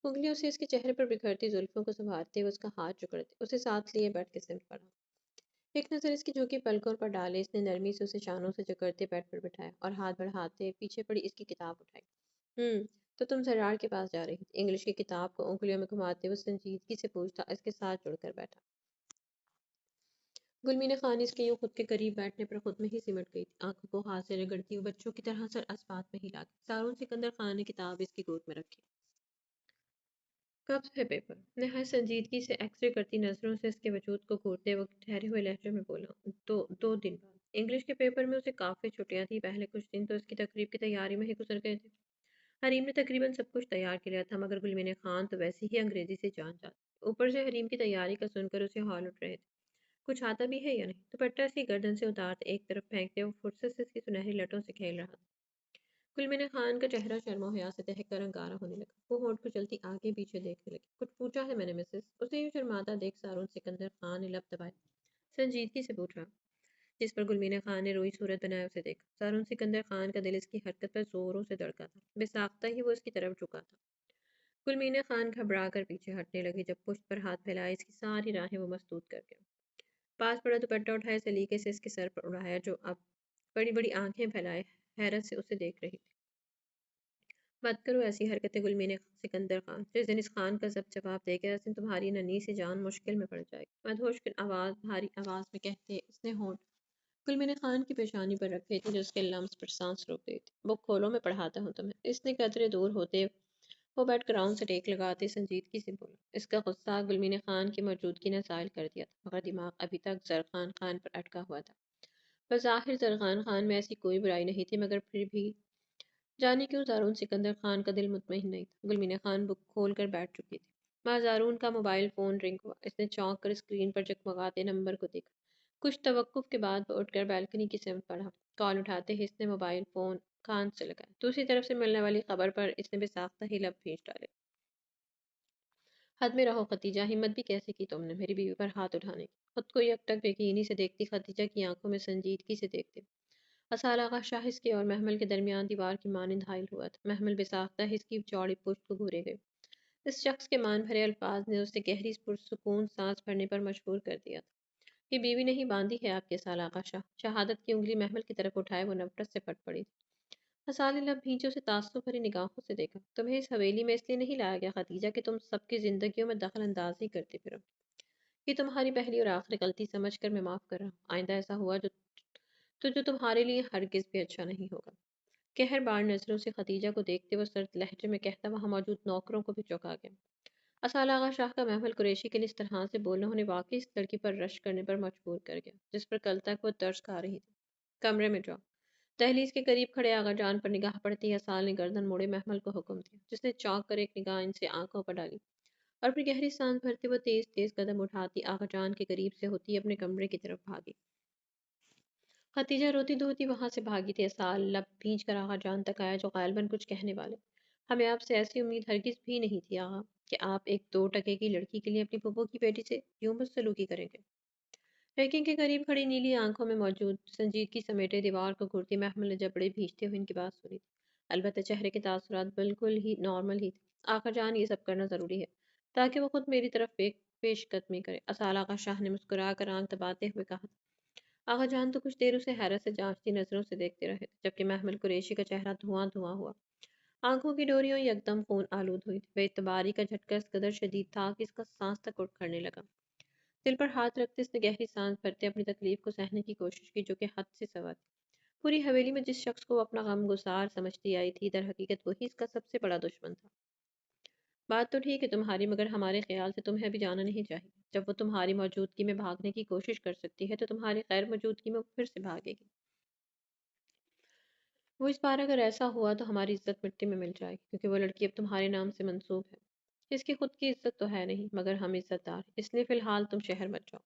انگلیوں سے اس کے چہرے پر بکھرتی زلفوں کو سنبھالتے ہوئے اس کا ہاتھ جکڑتے اسے ساتھ لیے بیٹھ کے سمٹ پڑا۔ ایک نظر اس کی جھکی پلکوں پر ڈالے اس نے نرمی سے اسے شانوں سے جکڑتے بیڈ پر بٹھایا اور ہاتھ بڑھاتے پیچھے پڑی اس کی کتاب اٹھائی۔ تو تم زرار کے پاس جا رہی تھی؟ انگلش کی کتاب کو انگلیوں میں گھماتے ہوئے سنجیدگی سے پوچھتا، اس کے ساتھ جڑ کر بیٹھا۔ گلمینہ خان اس کے یوں خود کے قریب بیٹھنے پر خود میں ہی سمٹ گئی تھی، آنکھوں کو ہاتھ سے رگڑتی ہوئی بچوں کی طرح سر اسبات میں ہلا کے زارون سکندر خان نے کتاب اس کی گود میں رکھی۔ کب ہے پیپر؟ نہایت سنجیدگی سے ایکس رے کرتی نظروں سے اس کے وجود کو گھورتے وقت ٹھہرے ہوئے لہجے میں بولا، دو دن بعد۔ انگلش کے پیپر میں اسے کافی چھٹیاں تھیں، پہلے کچھ دن تو اس کی تقریب کی تیاری میں ہی گزر گئے تھے۔ حریم نے تقریباً سب کچھ تیار کر لیا تھا، مگر گلمینہ خان تو ویسے ہی انگریزی سے جان جاتے، اوپر سے حریم کی تیاری کا سن کر اسے ہال اٹھ رہے تھے، کچھ آتا بھی ہے یا نہیں۔ دوپٹہ اس کی گردن سے اتارتے ایک طرف پھینکتے وہ فرصت سے اس کی سنہری لٹوں سے کھیل رہا تھا۔ گلمینہ خان کا چہرہ شرم و حیا سے دہک کر انگارہ ہونے لگا، وہ ہونٹ کو چلتی آگے پیچھے دیکھنے لگی۔ کچھ پوچھا ہے میں نے مسز؟ اسے یوں شرماتا دیکھ زارون سکندر خان نے لب دبائے سنجیدگی سے پوچھا، جس پر گلمینہ خان نے روئی صورت بنائے اسے دیکھا۔ زارون سکندر خان کا دل اس کی حرکت پر زوروں سے دھڑکا تھا، بے ساختہ ہی وہ اس کی طرف جھکا تھا۔ گلمینہ خان گھبرا کر پیچھے ہٹنے لگی، جب پشت پر ہاتھ پھیلائے اس کی ساری راہیں وہ مسدود کر گیا۔ پاس پڑا دوپٹہ اٹھائے سلیقے سے اس کے سر پر اڑایا، جو اب بڑی بڑی آنکھیں پھیلائے حیرت سے اسے دیکھ رہی تھی۔ مت کرو ایسی حرکتیں گلمینہ سکندر خان، جس دن اس خان کا ضبط جواب دے گا اس دن تمہاری ننھی سی جان مشکل میں پڑ جائے گی، مدہوش بھاری آواز میں کہتے اس نے ہونٹ گلمینہ خان کی پیشانی پر رکھے تھے، جو اس کے لمس پر سانس روک رہی تھی۔ بک کھولو، میں پڑھاتا ہوں تمہیں۔ اس نے قدرے دور ہوتے وہ بیڈ گراؤنڈ سے ٹیک لگاتے سنجیدگی سے بولا۔ اس کا غصہ گلمینہ خان کی موجودگی نے زائل کر دیا تھا، مگر دماغ ابھی تک زرخان خان پر اٹکا ہوا تھا۔ بظاہر زرخان خان میں ایسی کوئی برائی نہیں تھی، مگر پھر بھی جانے کیوں زارون سکندر خان کا دل مطمئن نہیں تھا۔ گلمینہ خان بک کھول کر بیٹھ چکی تھی۔ ماں زارون کا موبائل فون رنگ ہوا، اس نے چونک کر اسکرین پر جگمگاتے نمبر کو دیکھا۔ کچھ توقف کے بعد وہ اٹھ کر بالکنی کی سمت بڑھا، کال اٹھاتے ہی اس نے موبائل فون کان سے لگایا۔ دوسری طرف سے ملنے والی خبر پر اس نے بے ساختہ ہی لب بھیج ڈالے۔ حد میں رہو ختیجہ، ہمت بھی کیسے کی تم نے میری بیوی پر ہاتھ اٹھانے کی؟ خود کو یک ٹک یقینی سے دیکھتی ختیجہ کی آنکھوں میں سنجیدگی سے دیکھتے اسال آغا شاہ اس کے اور محمل کے درمیان دیوار کی مانند حائل ہوا تھا۔ محمل بے ساختہ اس کی چوڑی پشت کو گھورے گئے۔ اس شخص کے مان بھرے الفاظ نے اسے گہری پرسکون سانس بھرنے پر مجبور کر دیا تھا۔ یہ بیوی نہیں باندھی ہے آپ کے اسال آغا شاہ؟ شہادت کی انگلی محمل کی طرف اٹھائے وہ نفرت سے پھٹ پڑی تھی۔ اسال نے لب بھینچے اسے تعصب بھری نگاہوں سے دیکھا۔ تمہیں اس حویلی میں اس لیے نہیں لایا گیا ختیجہ کہ تم سب کی زندگیوں میں دخل اندازی کرتے پھرو۔ یہ تمہاری پہلی اور آخری غلطی سمجھ کر میں معاف کر رہا ہوں، آئندہ ایسا ہوا جو تمہارے لیے ہرگز بھی اچھا نہیں ہوگا۔ قہر بار نظروں سے ختیجہ کو دیکھتے وہ سرد لہجے میں کہتا وہاں موجود نوکروں کو بھی چونکا گیا۔ اسال آغا شاہ کا محمل قریشی کے لیے اس طرح سے بولنا انہیں واقعی اس لڑکی پر رشک کرنے پر مجبور کر گیا، جس پر کل تک وہ ترس کھا رہی تھی۔ کمرے میں جاؤ۔ دہلیز کے قریب کھڑے آغا جان پر نگاہ پڑتی ہی اسال نے گردن موڑے محمل کو حکم دیا، جس نے چونک کر ایک نگاہ ان سے آنکھوں پر ڈالی اور پھر گہری سانس بھرتے وہ تیز تیز قدم اٹھاتی آغا جان کے قریب سے ہوتی اپنے کمرے کی طرف بھاگی۔ ختیجہ روتی دھوتی وہاں سے بھاگی تھی۔ اسال لب بھینچ کر آغا جان تک آیا، جو غالباً کچھ کہنے والے۔ ہمیں آپ سے ایسی امید ہرگز بھی نہیں تھی آغا، کہ آپ ایک 2 ٹکے کی لڑکی کے لیے اپنی پھوپھو کی بیٹی سے یوں بدسلوکی کریں گے۔ ریکنگ کے قریب کھڑی نیلی آنکھوں میں موجود سنجیدگی سمیٹے دیوار کو گھورتی محمل نے جبڑے بھینچتے ہوئے ان کی بات سنی تھی۔ البتہ چہرے کے تاثرات بالکل ہی نارمل ہی تھے۔ آغا جان، یہ سب کرنا ضروری ہے تاکہ وہ خود میری طرف پیش قدمی کرے، اسال آغا شاہ نے مسکرا کر آنکھ دباتے ہوئے کہا۔ آغا جان تو کچھ دیر اسے حیرت سے جانچتی نظروں سے دیکھتے رہے، جبکہ محمل قریشی کا چہرہ دھواں دھواں ہوا، آنکھوں کی ڈوریوں یکدم خون آلود ہوئی۔ بے اعتباری کا جھٹکا اس قدر شدید تھا کہ اس کا سانس تک اکھڑنے لگا۔ دل پر ہاتھ رکھتے اس نے گہری سانس بھرتے اپنی تکلیف کو سہنے کی کوشش کی، جو کہ حد سے سوا تھی۔ پوری حویلی میں جس شخص کو وہ اپنا غم گسار سمجھتی آئی تھی در حقیقت وہی اس کا سب سے بڑا دشمن تھا۔ بات تو ٹھیک ہے تمہاری، مگر ہمارے خیال سے تمہیں ابھی جانا نہیں چاہیے۔ جب وہ تمہاری موجودگی میں بھاگنے کی کوشش کر سکتی ہے تو تمہاری غیر موجودگی میں وہ پھر سے بھاگے گی۔ وہ اس بار اگر ایسا ہوا تو ہماری عزت مٹی میں مل جائے گی، کیونکہ وہ لڑکی اب تمہارے نام سے منسوب ہے۔ اس کی خود کی عزت تو ہے نہیں، مگر ہم عزت دار ہیں، اس لیے فی الحال تم شہر مت جاؤ۔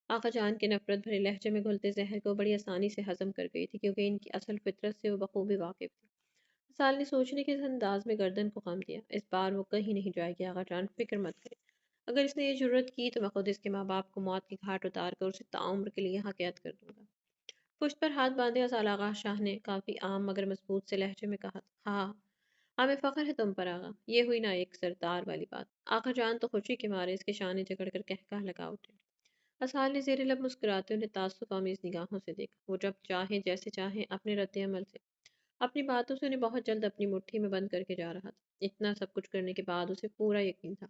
آقا جان کے نفرت بھرے لہجے میں گھلتے زہر کو بڑی آسانی سے ہضم کر گئی تھی، کیونکہ ان کی اصل فطرت سے وہ بخوبی واقف تھی۔ سال نے سوچنے کے اس انداز میں گردن کو خم دیا۔ اس بار وہ کہیں نہیں جائے گی آقا جان، فکر مت کریں۔ اگر اس نے یہ جرت کی تو میں خود اس کے ماں باپ کو موت کی گھاٹ اتار کر اسے تعمر کے لیے یہاں قید کر دوں گا۔ پشت پر ہاتھ باندھے اسال آغا شاہ نے کافی عام مگر مضبوط سے لہجے میں کہا، ہاں ہمیں فخر ہے تم پر آغا۔ یہ ہوئی نا ایک سردار والی بات۔ آقا جان تو خوشی کے مارے اس کے شانے جگڑ کر کہہ لگا اٹھے۔ اسال نے زیر لب مسکراتے انہیں تعصب آمیز نگاہوں سے دیکھا۔ وہ جب چاہیں جیسے چاہیں اپنے رد عمل سے، اپنی باتوں سے انہیں بہت جلد اپنی مٹھی میں بند کر کے جا رہا تھا۔ اتنا سب کچھ کرنے کے بعد اسے پورا یقین تھا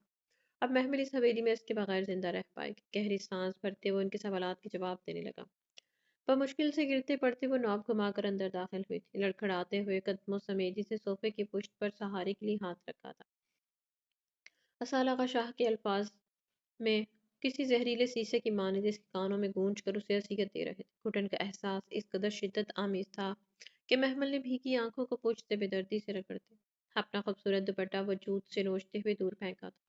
اب محمل اس حویلی میں اس کے بغیر زندہ رہ پائے گی۔ گہری سانس بھرتے وہ ان کے سوالات کے جواب دینے لگا۔ بمشکل سے گرتے پڑتے وہ نوب گھما کر اندر داخل ہوئی تھی، لڑکھڑاتے ہوئے قدموں سمیت جسے صوفے کی پشت پر سہارے کے لیے ہاتھ رکھا تھا۔ اسال آغا شاہ کے الفاظ میں کسی زہریلے سیسے کی مانند اس کے کانوں میں گونج کر اسے اذیت دے رہے تھے۔ گھٹن کا احساس اس قدر شدت آمیز تھا کہ محمل نے بھیگی آنکھوں کو پشت سے بے دردی سے رگڑتے اپنا خوبصورت دوپٹہ وجود سے نوچتے ہوئے دور پھینکا تھا۔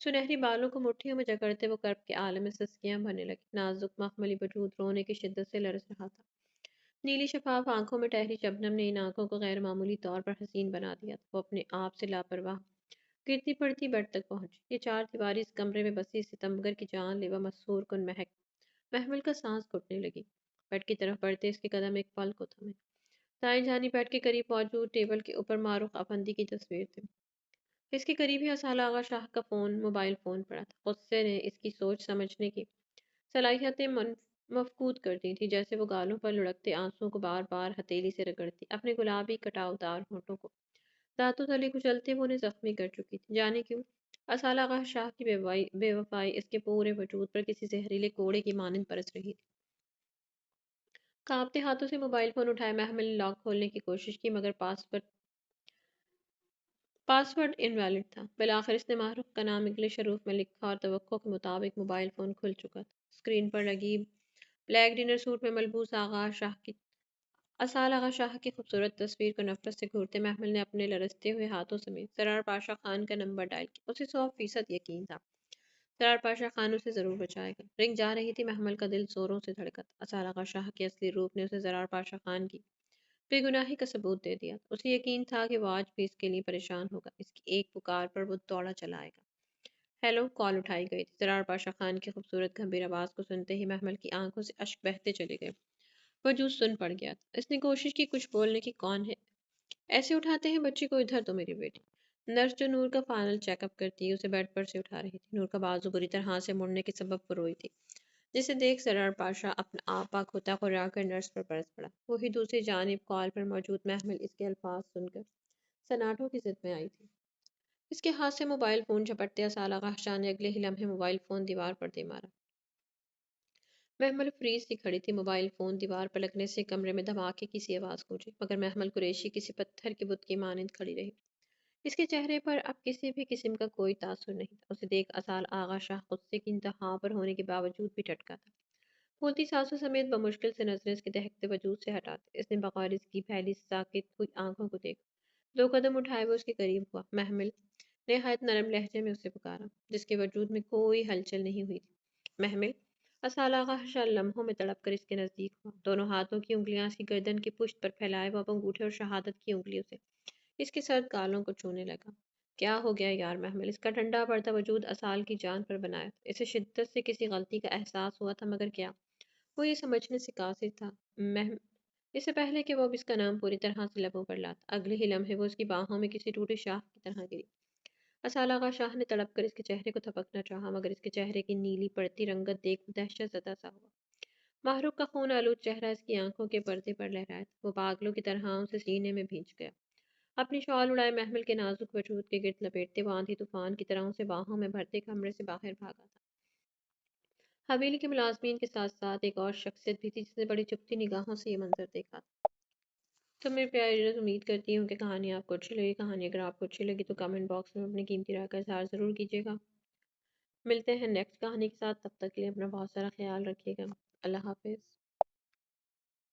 سنہری بالوں کو مٹھیوں میں جکڑتے وہ کرب کے عالم میں سسکیاں بھرنے لگی۔ نازک مخملی وجود رونے کی شدت سے لرز رہا تھا۔ نیلی شفاف آنکھوں میں ٹہری شبنم نے ان آنکھوں کو غیر معمولی طور پر حسین بنا دیا تھا۔ وہ اپنے آپ سے لاپرواہ گرتی پڑتی بیڈ تک پہنچی۔ یہ چار دیواری اس کمرے میں بسی ستمگر کی جان لیوا مسحور کن مہک محمل کا سانس گھٹنے لگی۔ بیڈ کی طرف بڑھتے اس کے قدم ایک پل کو تھمے۔ دائیں جانب بیڈ کے قریب موجود ٹیبل کے اوپر معروف افندی کی تصویر تھی۔ اس کے قریب ہی اسال آغا شاہ کا موبائل فون پڑا تھا۔ غصے نے اس کی سوچ سمجھنے کی صلاحیتیں مفقود کر دی تھی، جیسے وہ گالوں پر لڑکتے آنسوؤں کو بار بار ہتھیلی سے رگڑتی اپنے گلابی کٹاؤ دار ہونٹوں کو دانتوں تلے کچلتے وہ انہیں زخمی کر چکی تھی۔ جانے کیوں اسال آغا شاہ کی بے وفائی اس کے پورے وجود پر کسی زہریلے کوڑے کی مانند برس رہی تھی۔ کانپتے ہاتھوں سے موبائل فون اٹھائے محمل نے لاک کھولنے کی کوشش کی، مگر پاس ورڈ انویلڈ تھا۔ بالآخر اس نے محروف کا نام انگلش حروف میں لکھا اور توقع کے مطابق موبائل فون کھل چکا تھا۔ اسکرین پر لگی بلیک ڈنر سوٹ میں ملبوس اسال آغا شاہ کی خوبصورت تصویر کو نفرت سے گھورتے محمل نے اپنے لرزتے ہوئے ہاتھوں سمیت سرار پاشا خان کا نمبر ڈائل کیا۔ اسے 100% یقین تھا سرار پاشا خان اسے ضرور بچائے گا۔ رنگ جا رہی تھی، محمل کا دل زوروں سے دھڑکا تھا۔ اسال آغا شاہ کے اصلی روپ نے اسے سرار پاشا خان کی بے گناہی کا ثبوت دے دیا۔ اسے یقین تھا کہ وہ آج بھی اس کے لیے پریشان ہوگا۔ اس کی ایک پکار پر وہ دوڑا چلا آئے گا۔ ہیلو، کال اٹھائی گئی تھی۔ سرار پاشا خان کی خوبصورت گھمبیر آواز کو سنتے ہی محمل کی آنکھوں سے اشک بہتے چلے گئے۔ وجود سن پڑ گیا تھا۔ اس نے کوشش کی کچھ بولنے کی، کون ہے؟ ایسے اٹھاتے ہیں بچی کو؟ ادھر تو میری بیٹی۔ نرس جو نور کا فائنل چیک اپ کرتی ہے اسے بیڈ پر سے اٹھا رہی تھی۔ نور کا بازو بری طرح سے مڑنے کے سبب وہ روئی تھی، جسے دیکھ سرار پاشا اپنا آپ پاک ہوتا ہوا کر نرس پر برس پڑا۔ وہی دوسری جانب کال پر موجود محمل اس کے الفاظ سن کر سناٹوں کی زد میں آئی تھی۔ اس کے ہاتھ سے موبائل فون جھپٹتے اسال آغا شاہ نے اگلے ہی لمحے موبائل فون دیوار پر دے مارا۔ محمل فریز سی کھڑی تھی۔ موبائل فون دیوار پر لگنے سے کمرے میں دھماکے کی سی آواز گونجی، مگر محمل قریشی کسی پتھر کے بت کی مانند کھڑی رہی۔ اس کے چہرے پر اب کسی بھی قسم کا کوئی تاثر نہیں تھا۔ اسے دیکھ اسال آغا شاہ غصے کی انتہا پر ہونے کے باوجود بھی ٹھٹکا تھا۔ پھولتی سانسوں سمیت بمشکل سے نظریں اس کے دہکتے وجود سے ہٹاتے اس نے بغیر اس کی پھیلی ساکت ہوئی آنکھوں کو دیکھا۔ 2 قدم اٹھائے وہ اس کے قریب ہوا۔ محمل نہایت نرم لہجے میں اسے پکارا، جس کے وجود میں کوئی ہلچل نہیں ہوئی تھی۔ محمل اسال آغا شاہ لمحوں میں تڑپ کر اس کے نزدیک ہوا۔ دونوں ہاتھوں کی انگلیاں اس کی گردن کی پشت پر پھیلائے وہ اب انگوٹھے اور شہادت کی انگلیوں سے اس کے سرد گالوں کو چھونے لگا۔ کیا ہو گیا یار محمل؟ اس کا ٹھنڈا پڑتا وجود اسال کی جان پر بنایا تھا۔ اسے شدت سے کسی غلطی کا احساس ہوا تھا، مگر کیا؟ وہ یہ سمجھنے سے قاصر تھا اس سے پہلے کہ وہ اب اس کا نام پوری طرح سے لبوں پر لاتا، اگلے ہی لمحے وہ اس کی باہوں میں کسی ٹوٹی شاخ کی طرح گری۔ اسال آغا شاہ نے تڑپ کر اس کے چہرے کو تھپکنا چاہا، مگر اس کے چہرے کی نیلی پڑتی رنگت دیکھ وہ دہشت زدہ سا ہوا۔ محروق کا خون آلود چہرہ اس کی آنکھوں کے پردے پر لہرایا تھا۔ وہ پاگلوں کی طرح اسے سینے میں بھینچ گیا۔ اپنی شال اڑائے محمل کے نازک وجود کے گرد لپیٹتے وہ آندھی طوفان کی طرح اسے باہوں میں بھرتے کمرے سے باہر بھاگا تھا۔ حویلی کے ملازمین کے ساتھ ساتھ ایک اور شخصیت بھی تھی جس نے بڑی چپتی نگاہوں سے یہ منظر دیکھا تھا۔ تو میرے پیارے ویورز، امید کرتی ہوں کہ کہانی آپ کو اچھی لگی. کہانی اگر آپ کو اچھی لگی تو کمنٹ باکس میں اپنی قیمتی رائے کا اظہار ضرور کیجیے گا. ملتے ہیں نیکسٹ کہانی کے ساتھ. تب تک کے لیے اپنا بہت سارا خیال رکھیے گا. اللہ حافظ.